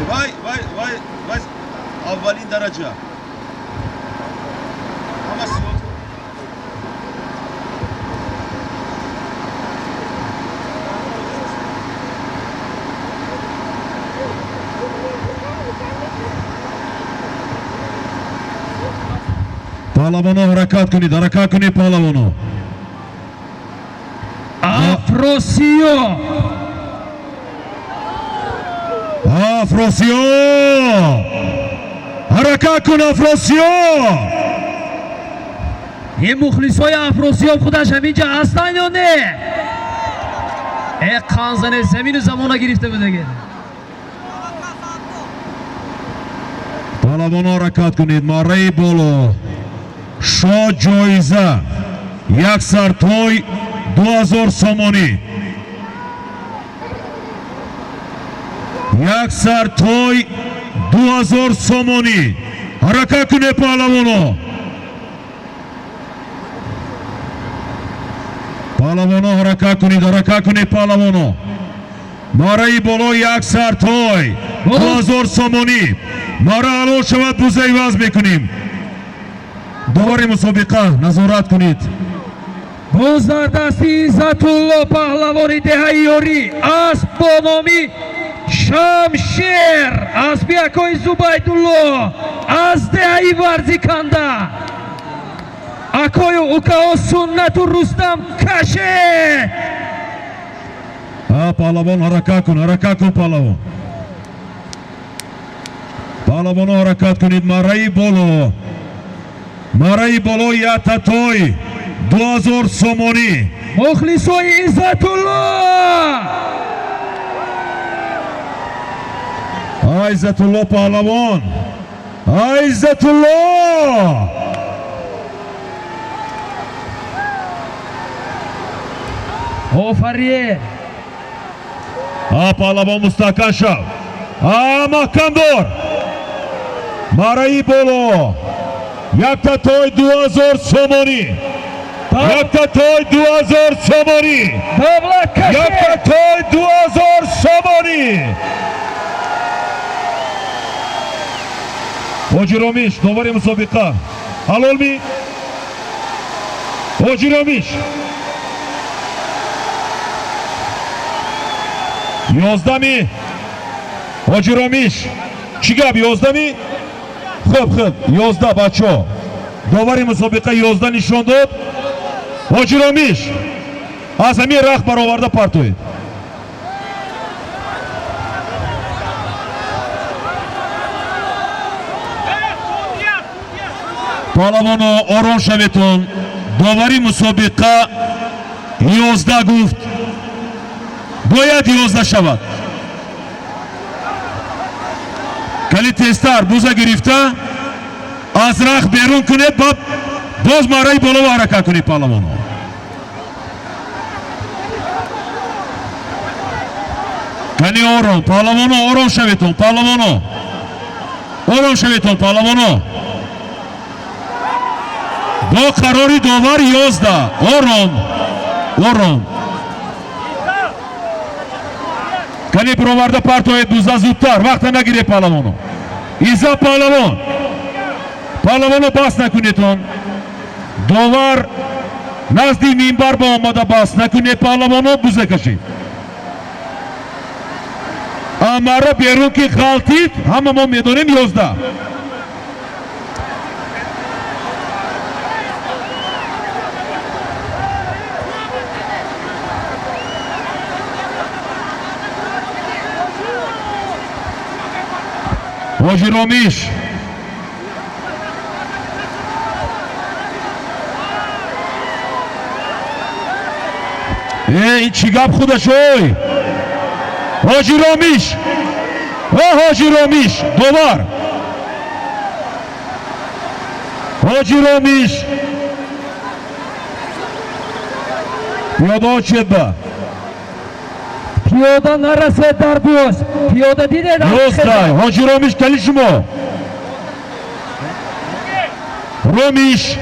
وای اولین درجه همه پهلوانا حرکت کنید پهلوانا. افروسیو حرکت کن افروسیو. این مخلصای افروسیو خودش همینجا هستن یا نه؟ قانزن زمین زمانه گرفته بوده. پهلوانا حرکت کنید. ماره بالا شاه جایزه یک سرتوی 2000 سومانی. یک سرتوی 2000 سومانی. حرکت کنید پهلوانا. پهلوانا حرکت کنید پهلوانا. ماره بالا یک سرتوی 2000 سومانی. ماره الان شود بوزه عوض میکنیم. دوباره مسابقه نظارت کنید. باز در دستی عزت الله پهلوانی دهیاری اسب با نامی شمشیر اسبی اکای زبیدالله از دهی ورزی کنده اکای اوکاو سنت و رستم کشه. پهلوان حرکت کن پهلوان. پهلوان حرکت کنید. ماره بالا یک تاتوی 2000 سومانی. مخلصای عزت الله عزت الله پهلوان. عزت الله. آفرین. پهلوان مستحکم شو. محکم دار. ماره بالا یک تاتوی 2000 سومانی. یک تاتوی 2000 سومانی. یک تاتوی 2000 سومانی. اوجیرومیش دوباره مسابقه حلال می. اوجیرومیش 11 می. اوجیرومیش چی گپ 11 می. خوب 11 بچه ها دوباره مسابقه 11 نشان داد. اوجیرومیش از همین رخ برآورده پرتوید. پهلوانا آرام شویتون. دوباره مسابقه 11 گفت باید 11 شود. کلی تستر بوزه گرفته از رخ بیرون کنید. باز ماره بالا و حرکت کنید پهلوانا. کلی آرام پهلوانا. آرام شویتون پهلوانا. با قراری داور 11. آرام کلی برآورده پرتوید. 12 زودتر وقت نگیره پهلوانا. ایزا پهلوانا بس نکنیتون. داور نزدی منبر با آمده بس نکنید پهلوانا. بوزه کشید. اماره بیرون که غلطید همه ما میدونیم 11. اوجیرومیش این چی گپ خودش اوی. اوجیرومیش دوبار اوجیرومیش پیاده چید با پیاده نرسه در دوز. پیاده دیده در دوستای اوجیرومیش کلی شما رومیش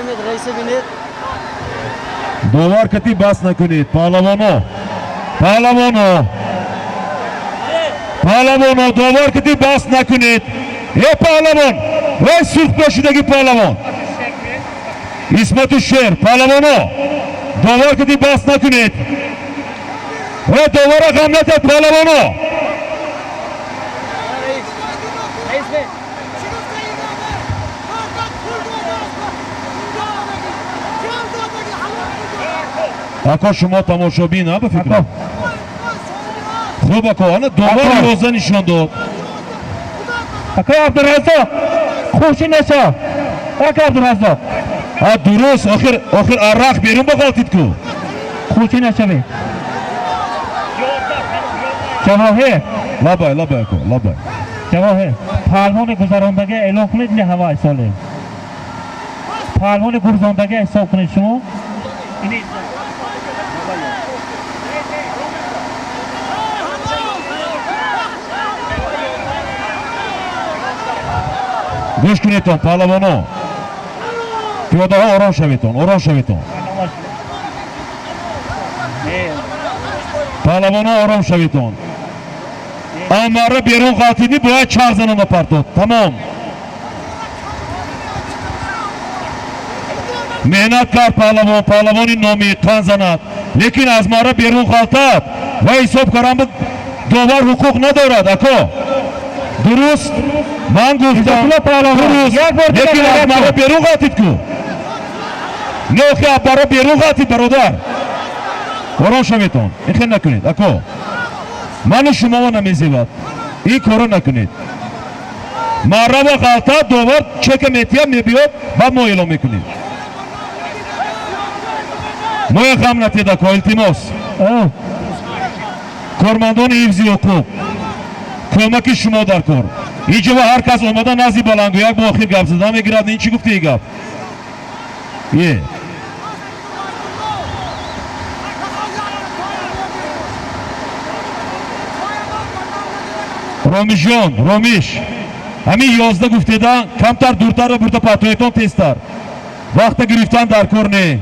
Ahmet reise binir. Dovar kati bas nakunid. Pahlamono. Pahlamono. Pahlamono dovar kati bas nakunid. Ey pahlavon. Vay sulh boshidagi pahlavon. İsmet Uşer, Pahlamono. Dovar kati bas nakunid. Ve dovara gamlet et Pahlamono. Reis. Reis bey. Ako şuma tamoshabin ha be fikrim. Khob ako ana dovar yoza nishon dod. Aka Abdurazzoq, qo'shin esa. Aka Abdurazzoq, Ha durust oxir araq berun baqaltitku. qo'shin esa be. Javohir, Labay ako, labay. Javohir. Palmoni guzarondagi e'lon qilindi havo isoli. Palmoni gurzondagi hisob qilishmi? Go'sh kuneton Pahlamono. Piyodaha orom shaveton, orom shaveton. Pahlamono orom shaveton. Amara berun qatini boya charzanona partot. Tamam. मेहनत कर पहलवानी नोमी खान जनात लेकिन आजमारा बेरू खालतात वही सब कराम दोबार हुकूक न दौरा देखो दुरुस्त मांगू दुरुस्त लेकिन आजमारा बेरू खातित को नो क्या बारा बेरू खातित बरोदर वरों शमेतों इखे न कुनित देखो मानो शुमावा न मिज़ेबात एक वरों न कुनित मारा वा खालता दोबार चेके मेतिया में बियोत बाप मोयलों में कुनित Moya gamnati da ko iltimos. Kormandon ivzi oku. Komaki shuma dar kor. Ijova har kas omada nazi balangu yak bo akhir gap zada megirad nin chi gufti gap. Ye. Romijon, Romish. Hami 11 guftedan kamtar durtar burda patoyeton testar. Vaqta giriftan dar kor ne.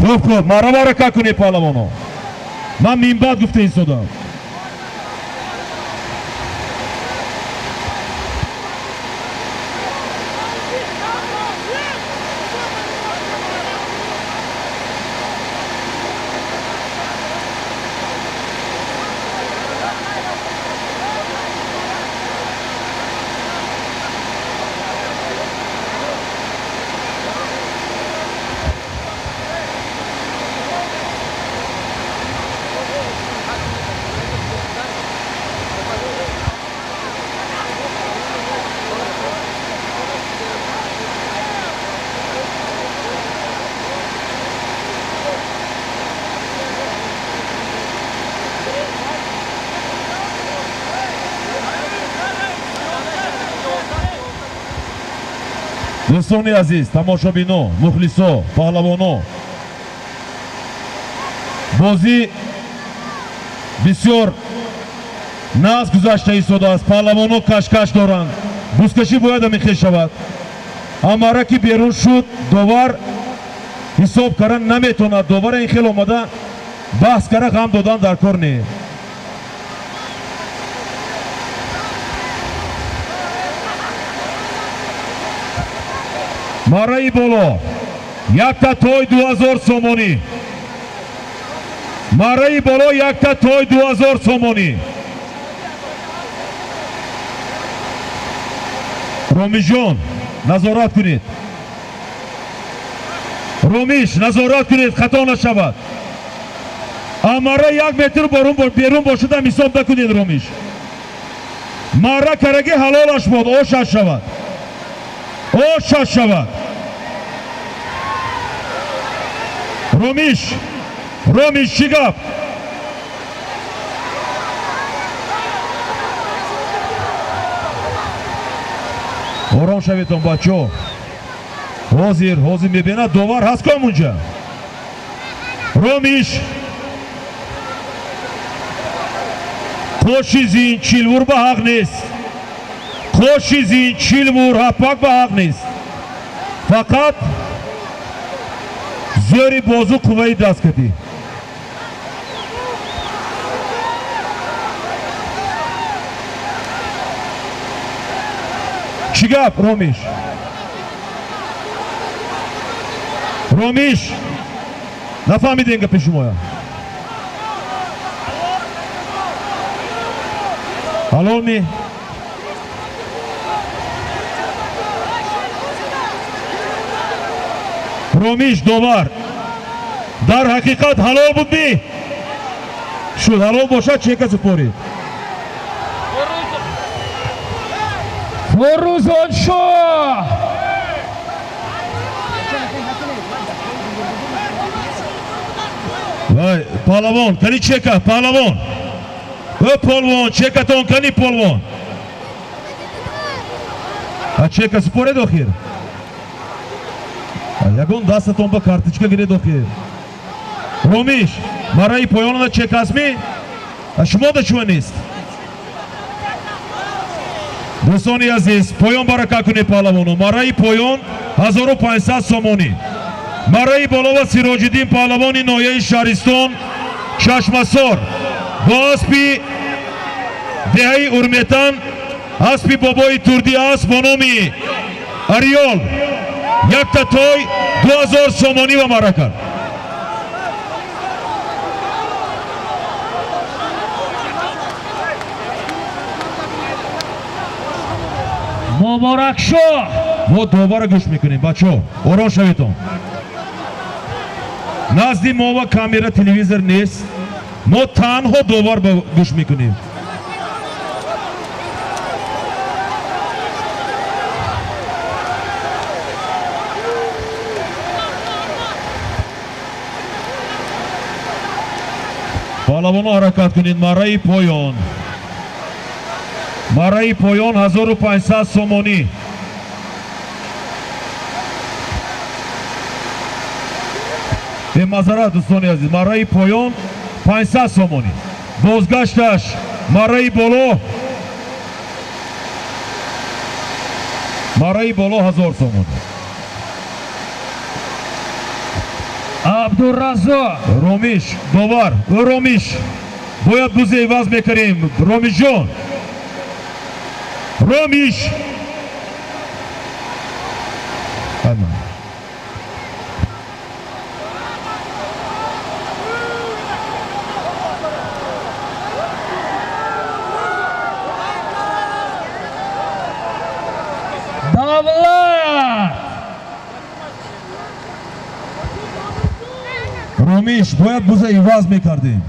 خوب مرا کا کنی پهلوانو من من بعد گفته این صدا دوستان عزیز تماشابینو مخلصو پهلوانو بازی بسیار ناز گذشته ایستاده است پهلوانو کشکش دارند بوزکشی باید میخه شود امارا که بیرون شد دوبار حساب کردن نمیتونه دوباره این خیل اومده بحث کرده غم دادن در کار نیست Мараи боло якта той 2000 сомонӣ Мараи боло якта той 2000 сомонӣ Ромиҷон назорат кунед Ромиш назорат кунед хато нашавад амара 1 метр берун бошуда ҳисоб накунед Ромиш мара караги ҳалолаш бод ошаш шавад ошаш шавад Ромиш чӣ гап ором шаведон бачаҳо ҳозир мебинад довар ҳаст кам унҷа Ромиш қоши зин чилвур ба ҳақ нест қоши зин чилвур ҳапак ба ҳақ нест фақат зӯри бозу қувваи дасткатӣ. чӣ гап ромиш? ромиш нафаҳмидем гапи шумоя? ҳалолми? ромиш довар дар ҳақиқат ҳалол буд ми? шуд ҳалол бошад чека супорид. Фурӯзон Шоҳ вай паҳлавон кани чека паҳлавон о полвон чекатон кани полвон а чека супоред охир ягон дастатон ба картичка гиред охир. ромиш мараи поёнона чек ҳастми? а шумо да чува нест? дӯстони азиз поён барака кунед паҳлавоно. мараи поён 1500 сомонӣ. мараи болова Сироҷиддин паҳлавони ноҳияи Шаҳристон Чашмасор бо аспи деҳаи Урметан аспи бобои Турдӣ аст бо номи Ариёл якта той 2000 сомонӣ ва марака. Муборак Шоҳ мо довара гӯш мекунем бачаҳо ором шаведон. назди мо ва камера телевизор нест. мо танҳо довар гӯш мекунем. паҳлавоно ҳаракат кунед. мараи поён 1500 сомонӣ. бемазарат дӯстони азиз мараи поён 500 сомонӣ. бозгашташ мараи боло 1000 сомонӣ. Абдураззоқ ромиш довар о ромиш бояд бузе ваз мекарем. ромишҷон ромиш Давлат ромиш бояд бузе иваз мекардем.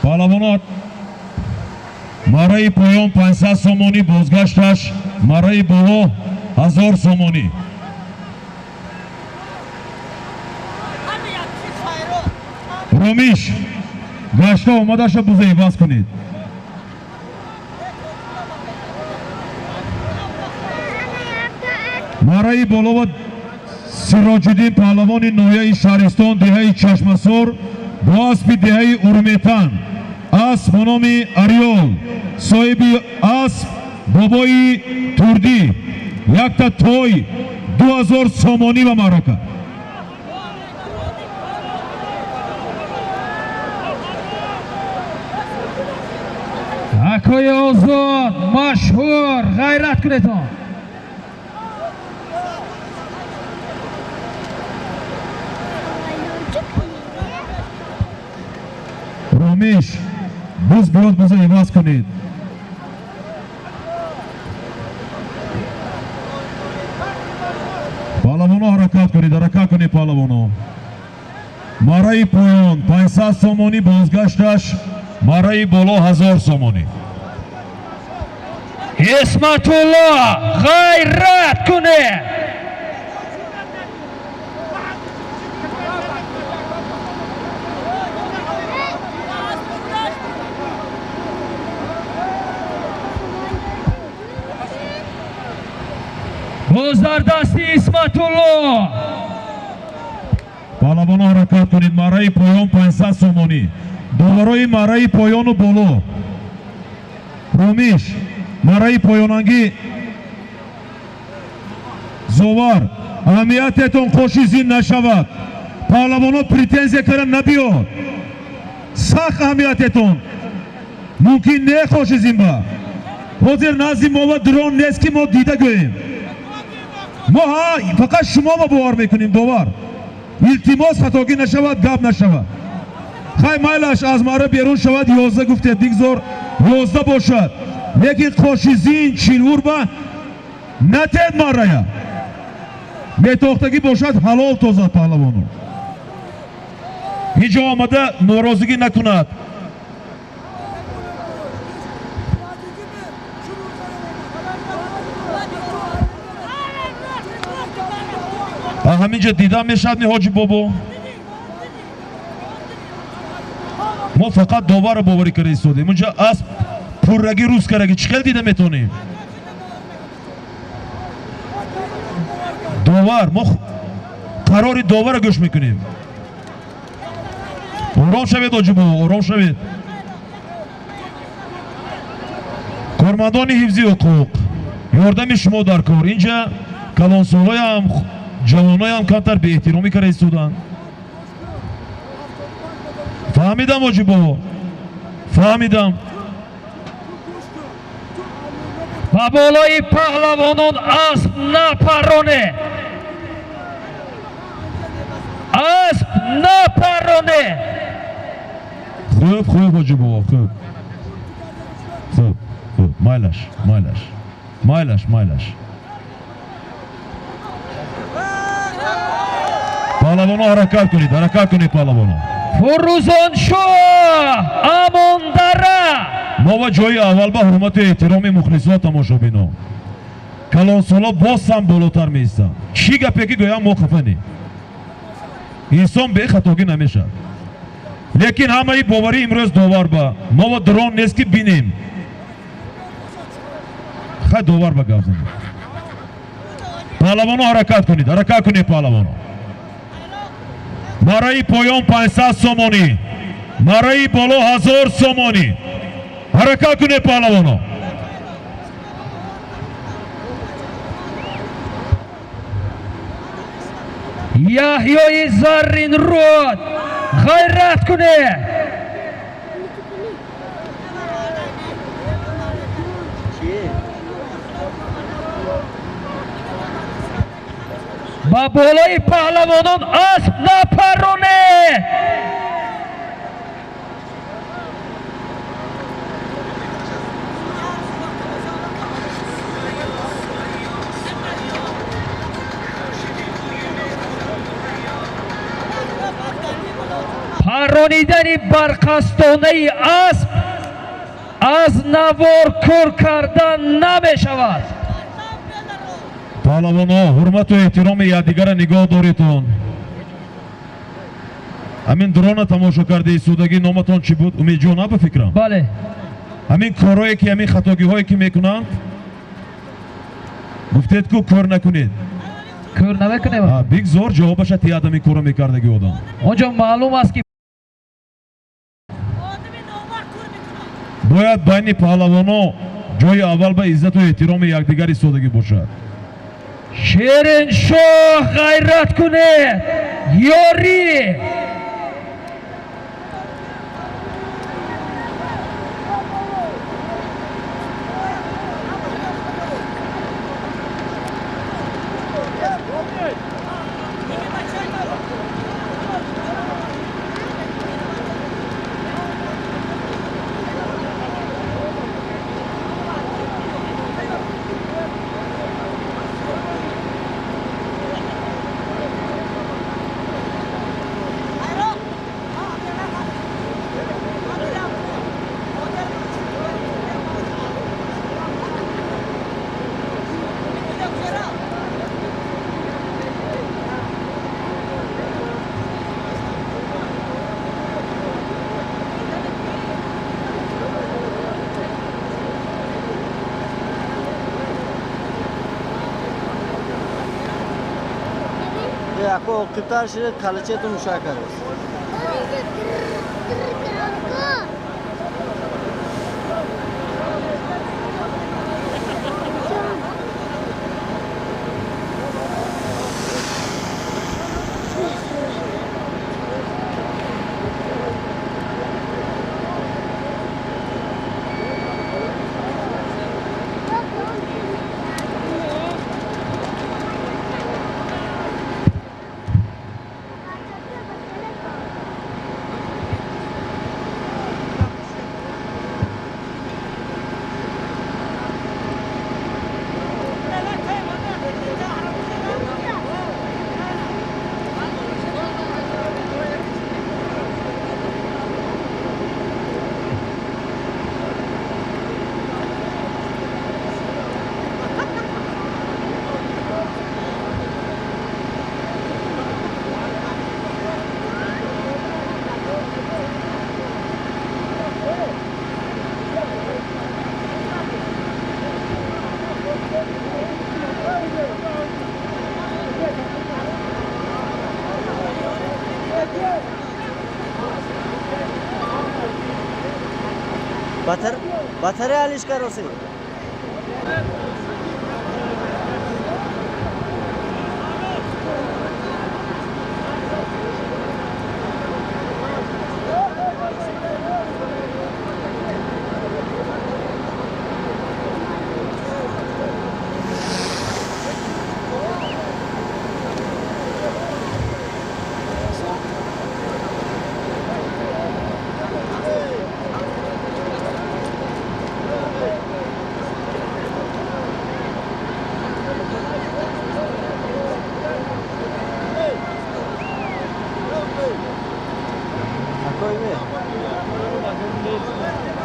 паҳлавонот мараи поён 500 сомонӣ. бозгашташ мараи боло 1000 сомонӣ. ромиш гашта омадаша бузе иваз кунед. мараи болова Сироҷиддин паҳлавони ноҳияи Шаҳристон деҳаи Чашмасор бо аспи деҳаи Урметан асп бо номи Ариёл соҳиби асп бобои Турдӣ якта той 2000 сомонӣ ва марака. Акои озод машҳур ғайрат кунедон. ромиш буз биёд буза иваз кунед. паҳлавоно ҳаракат кунед паҳлавоно. мараи поён 500 сомонӣ. бозгашташ мараи боло 1000 сомонӣ. Исматулло ғайрат кунед. Yozdardasti İsmatullo. پهلوانان حرکت کنید. مرای پایان 500 سومانی. دلارای مرای پایان و بولو. رومیش مرای پایانانگی زوار. اهمیتتون خوشیزین نشود. پهلوانان پریتنزیه کردن نبیاد. سخت اهمیتتون ممکن نه خوشیزین با. حاضر نازی ما و درون نیست که ما دیده گوییم. ما فقط شما ما باور میکنیم. باور التماس خطاگی نشود، گپ نشود. خیلی مایلش از ماره بیرون شود. 11 گفته دیگزور 11 باشد، لیکن خوشیزین چیلور با نتید ماره میتوختگی باشد. حلال توزد پهلوانو هیچ آمده ناراضگی نکند. همینجا دیده میشد نه حاجی بابا. ما فقط داور باوری کرده ایستادیم. اونجا اسب پررگی روز کرده چی خیلی دیده میتونیم. داور ما قرار داور گوش میکنیم. آرام شوید حاجی بابا، آرام شوید. کارمندان حفظی حقوق یاردم شما در کار. اینجا کلانسالای هم جوانای هم کمتر به احترامی کرده ایستادن. فهمیدم حاجی بابا، فهمیدم. با بالای پهلوانان اسب نپرانه، اسب نپرانه. خوب خوب حاجی بابا، خوب خوب خوب. مایلش مایلش مایلش مایلش. پهلوانا حرکت کنید، حرکت کنید پهلوانا. فروزان شاه امانداره. ما و جای اول به حرمت و احترام مخلصات تماشابینا کلانسالا باز هم بالاتر میستن. چی گپی که گویم ما خفنی. انسان به خطاگی نمیشد. لیکن همه باوری امروز داور با ما و درون نیست که بینیم. خیلی داور با گپ زنید. پهلوانا حرکت کنید، حرکت کنید پهلوانا. مرای پایان 500 سومانی، مرای بالا 1000 سومانی. حرکت کنید پهلوانا. یحیای زرین رود غیرت کنه. با بالای پهلوانان اسب نپرانه. پرانیدن برقصدانه اسب از نوار کار کردن نمی شود. پهلوانا حرمت و احترام یکدیگر نگاه داریتون. همین درون تماشا کرده ایستادگی نامتون چی بود؟ امید جان ها بفکرم. بله. همین کارهایی که همین خطاگی هایی که میکنند گفتید که کار نکنید. کار نمیکنه. بگذار جوابش تی آدمی کار میکردگی آدم. اونجا معلوم است که باید بین پهلوانا جای اول به عزت و احترام یکدیگر ایستادگی باشد. شیرین شاه غیرت کنه. یاری яко оқибтар шире қаличету мушакар аст. Batarya alışkar olsun.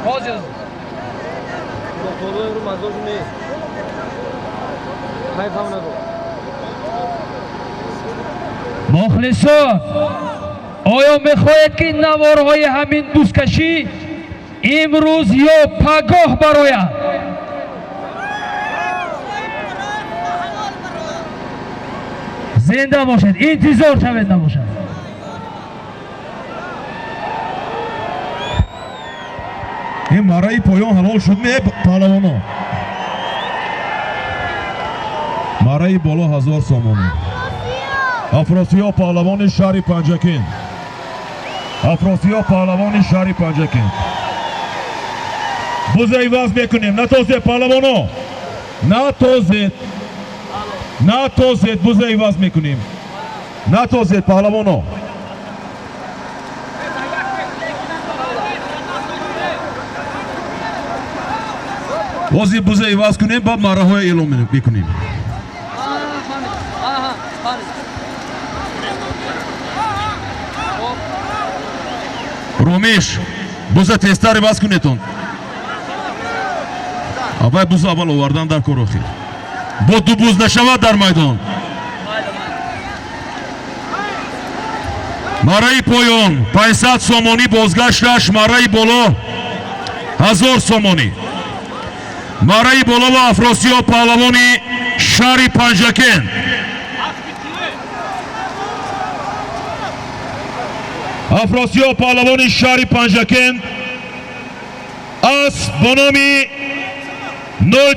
Hozir. Doktorlar mazur ne? Hay famnago. مخلصان آیا میخواهید که نوارهای همین دوستکشی امروز یا پگاه براید؟ زنده باشد، انتظار شوید نباشد. این مارای پایان حلال شد نه پهلوانا. مارای بالا 1000 سامانی. افراسیاب پهلوان شهر پنجکین. افراسیاب پهلوان شهر پنجکین. بوزه ایواز میکنیم. نتوزید پهلوانا. نتوزید بوزه ایواز میکنیم. نتوزید پهلوانا. وزی بوزه ایواز کنیم بعد ماراهای اعلام میکنیم. رومیش بوزه تستاری باز کنیتون. آبای بوزه اول آوردن در کروخی. با دو بوز نشود در میدان. مارای پایان 500 سامانی بازگشتش. مارای بالا 1000 سامانی. مارای بالا و افراسیاب پهلوانی شهر پنجکین. افراسیاب پهلوانی شهر پنجکین از بنامی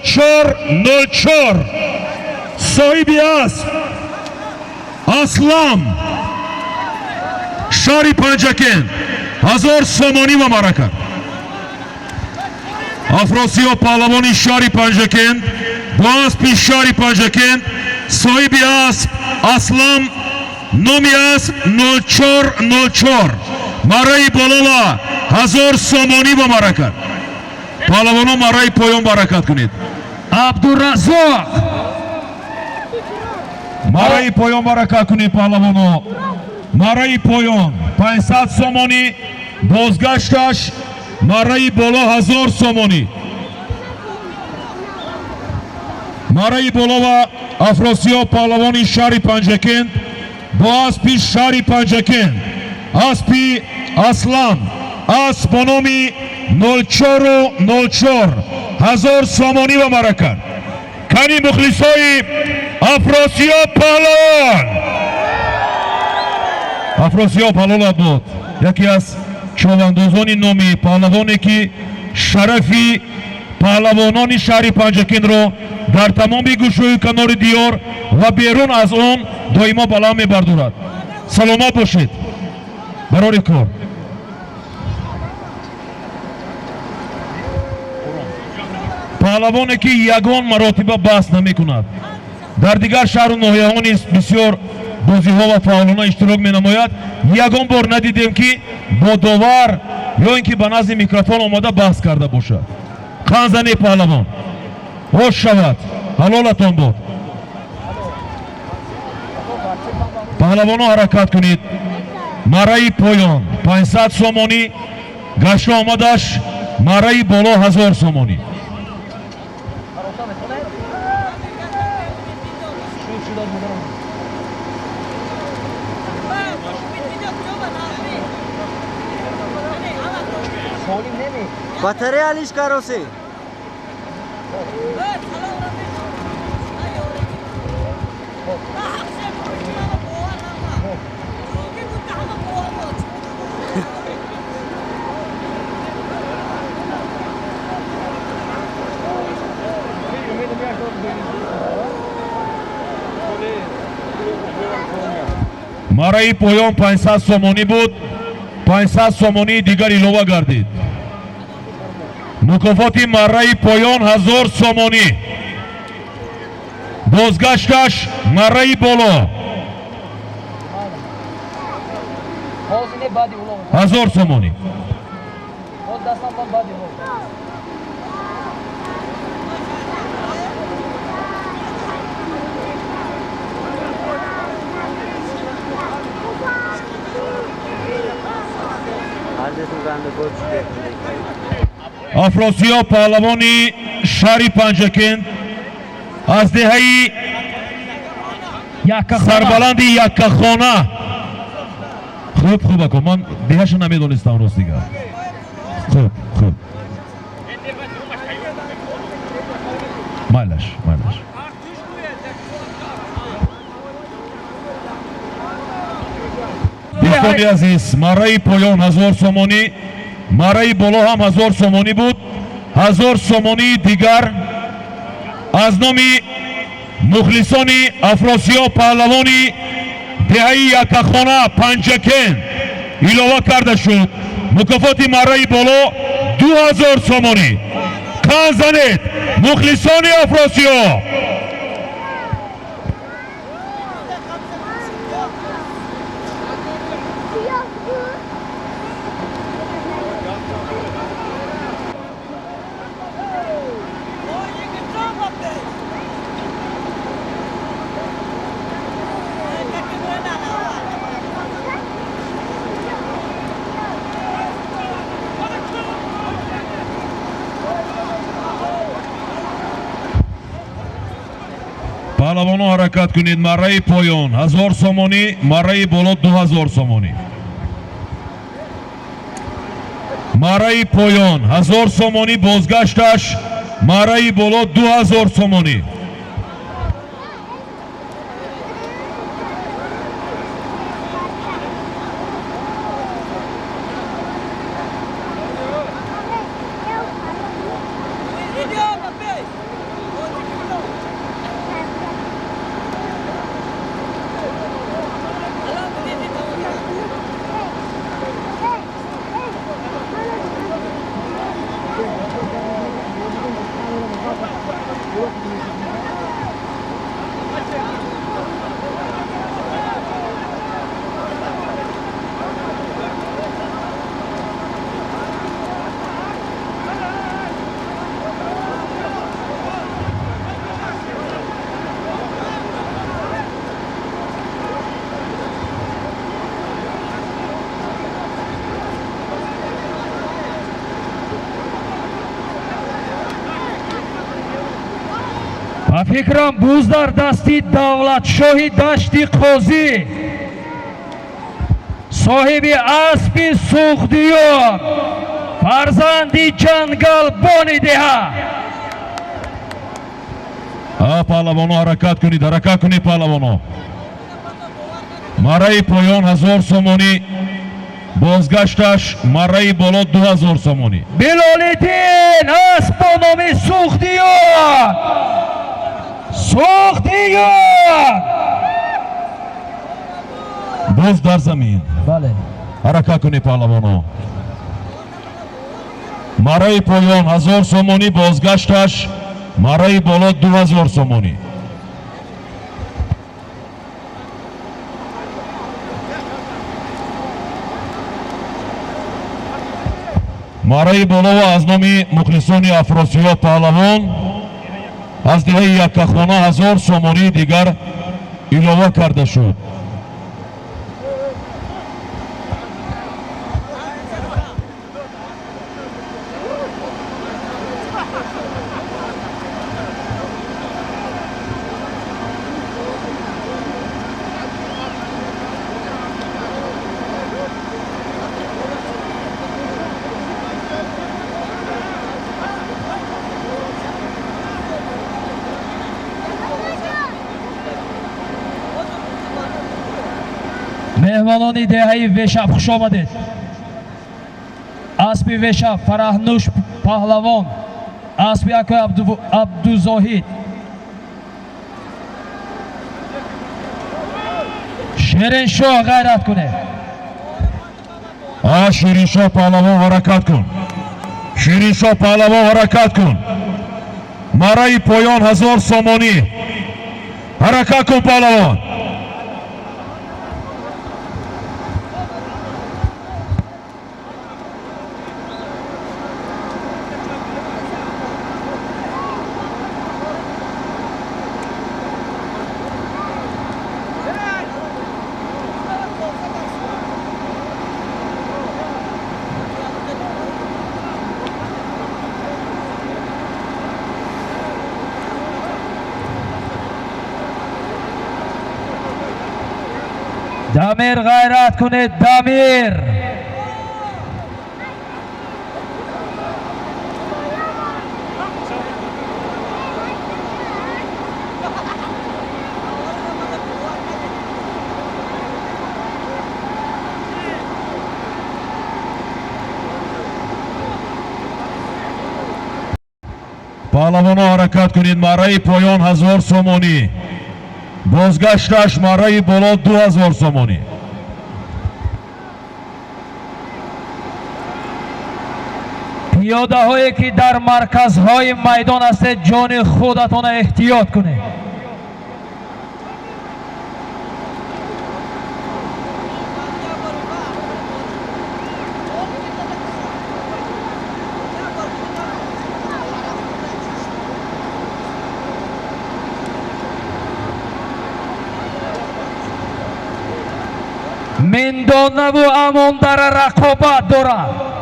0404 صاحبی است اسلام شهر پنجکین 1000 سامانی و مرکه. افراسیاب پهلوانی شهر پنجکین باز پیش شهر پنجکین صاحبی است اسلام نامی است 0404 مارای بالا 1000 سامانی و مرکه. پهلوانا مارای پایان برکت کنید. عبدالرزاق مارای پایان برکت کنید پهلوانا. مارای پایان 500 سامانی بازگشتش. مارای بالا 1000 سامانی. مارای بالا و افراسیاب پهلوانی شهر پنجکین با اسبی شهر پنجکین اسبی اسلام اسب با نامی 0404 1000 سامانی و مرکه. کنی مخلصای افراسیاب پهلوان афросиёб ҳалолат буд. яке аз човандозони номи паҳлавоне ки шарафи паҳлавонони шаҳри Панҷакенро дар тамоми гӯшҳои канори диёр ва берун аз он доимо баланд мебардорад. саломат бошед барори кор. паҳлавоне ки ягон маротиба баҳс намекунад, дар дигар шаҳру ноҳияҳо низ бисёр бозиҳо ва фаъолона иштирок менамояд. ягон бор надидем ки бо довар ё ин ки ба назди микрофон омада баҳс карда бошад. қан зане паҳлавон, хош шавад, ҳалолатон бод. паҳлавоно ҳаракат кунед. марраи поён 500 сомонӣ, гашта омадаш марраи боло 1000 сомонӣ. Batarya aliş karosi. марраи поён 500 сомонӣ буд, 500 сомонии дигар илова гардид. мукофоти марраи поён 1000 сомонӣ. бозгашташ марраи боло 1000 сомонӣ. афросиёб паҳлавони шаҳри Панҷакент аз деҳаи сарбаланди Яккахона. хуб ако, ман деҳаша намедонистам рост дигар. хуб майлаш дӯстони азиз, марраи поён 1000 сомонӣ, марраи боло ҳам 1000 сомонӣ буд. 1000 сомонии дигар аз номи мухлисони афросиёб паҳлавони деҳаи Яккахона Панҷакент илова карда шуд. мукофоти марраи боло 2000 сомонӣ. кан занед мухлисони афросиёб. паҳлавоно ҳаракат кунед. марраи поён 1000 сомонӣ, марраи боло 2000 сомонӣ. марраи поён 1000 сомонӣ, бозгашташ марраи боло 2000 сомонӣ. فکرم بوز در دستی دولت شاهی دشتی قاضی صاحب اسب سوخدیار فرزندی جنگل بانی دهه. پهلوانو حرکت کنید، حرکت کنید پهلوانو. мараи поён 1000 сомонӣ, бозгашташ мараи боло 2000 сомонӣ. Билолиддин аст бо номи Сухдиён. Сухдиён. боз дар замин Бале. ҳаракат кунед паҳлавоно. мараи поён 1000 сомонӣ, бозгашташ мараи боло 2000 сомонӣ. мараи болова аз номи мухлисони Афросиёд паҳлавон аз диҳаи Яккахона 1000 сомонии дигар илова карда шуд. меҳмонони деҳаи Вешаб хуш омадед. Аспи Вешаб Фараҳнуш паҳлавон, аспи Акои Абдузоҳид, Шериншоҳ ғайрат кунед. Шириншоҳ паҳлавон ҳаракат кун. Шириншоҳ паҳлавон ҳаракат кун. мараи поён 1000 сомонӣ. ҳаракат кун паҳлавон. Дамир ғайрат кунед, Дамир. паҳлавоно ҳаракат кунед. мараи поён 1000 сомонӣ, бозгашташ мараи боло 2000 сомонӣ. пиёдаҳое ки дар марказҳои майдон ҳастед, ҷони худатона эҳтиёт кунед. миндонаву амондара рақобат доранд.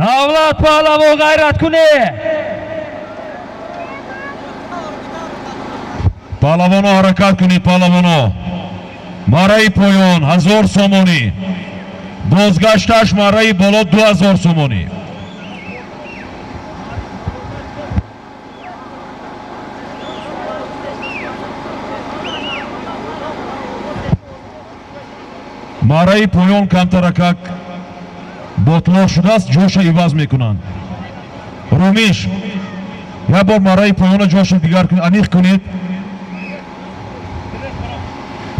Davlat pahlavi g'ayrat kuni. Pahlavono harakat kunid, pahlavono. Marai poyon 1000 somoni. Bozgashtash marai bolo 2000 somoni. Marai poyon kamtarakak ботло шудааст, ҷоша иваз мекунанд. Румиш, як бор мараи поёна ҷоша дигар аниқ кунед.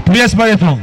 Пресс баретон.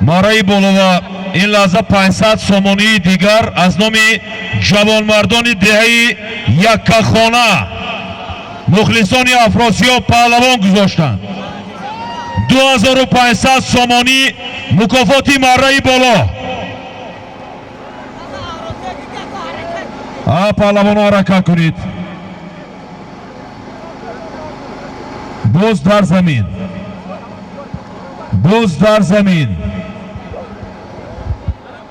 мараи болова ин лаҳза 500 сомонии дигар аз номи ҷавонмардони деҳаи яккахона мухлисони афросиёб паҳлавон гузоштанд. 2500 сомонӣ мукофоти марраи боло. паҳлавоно ҳаракат кунед. боз дар замин, боз дар замин.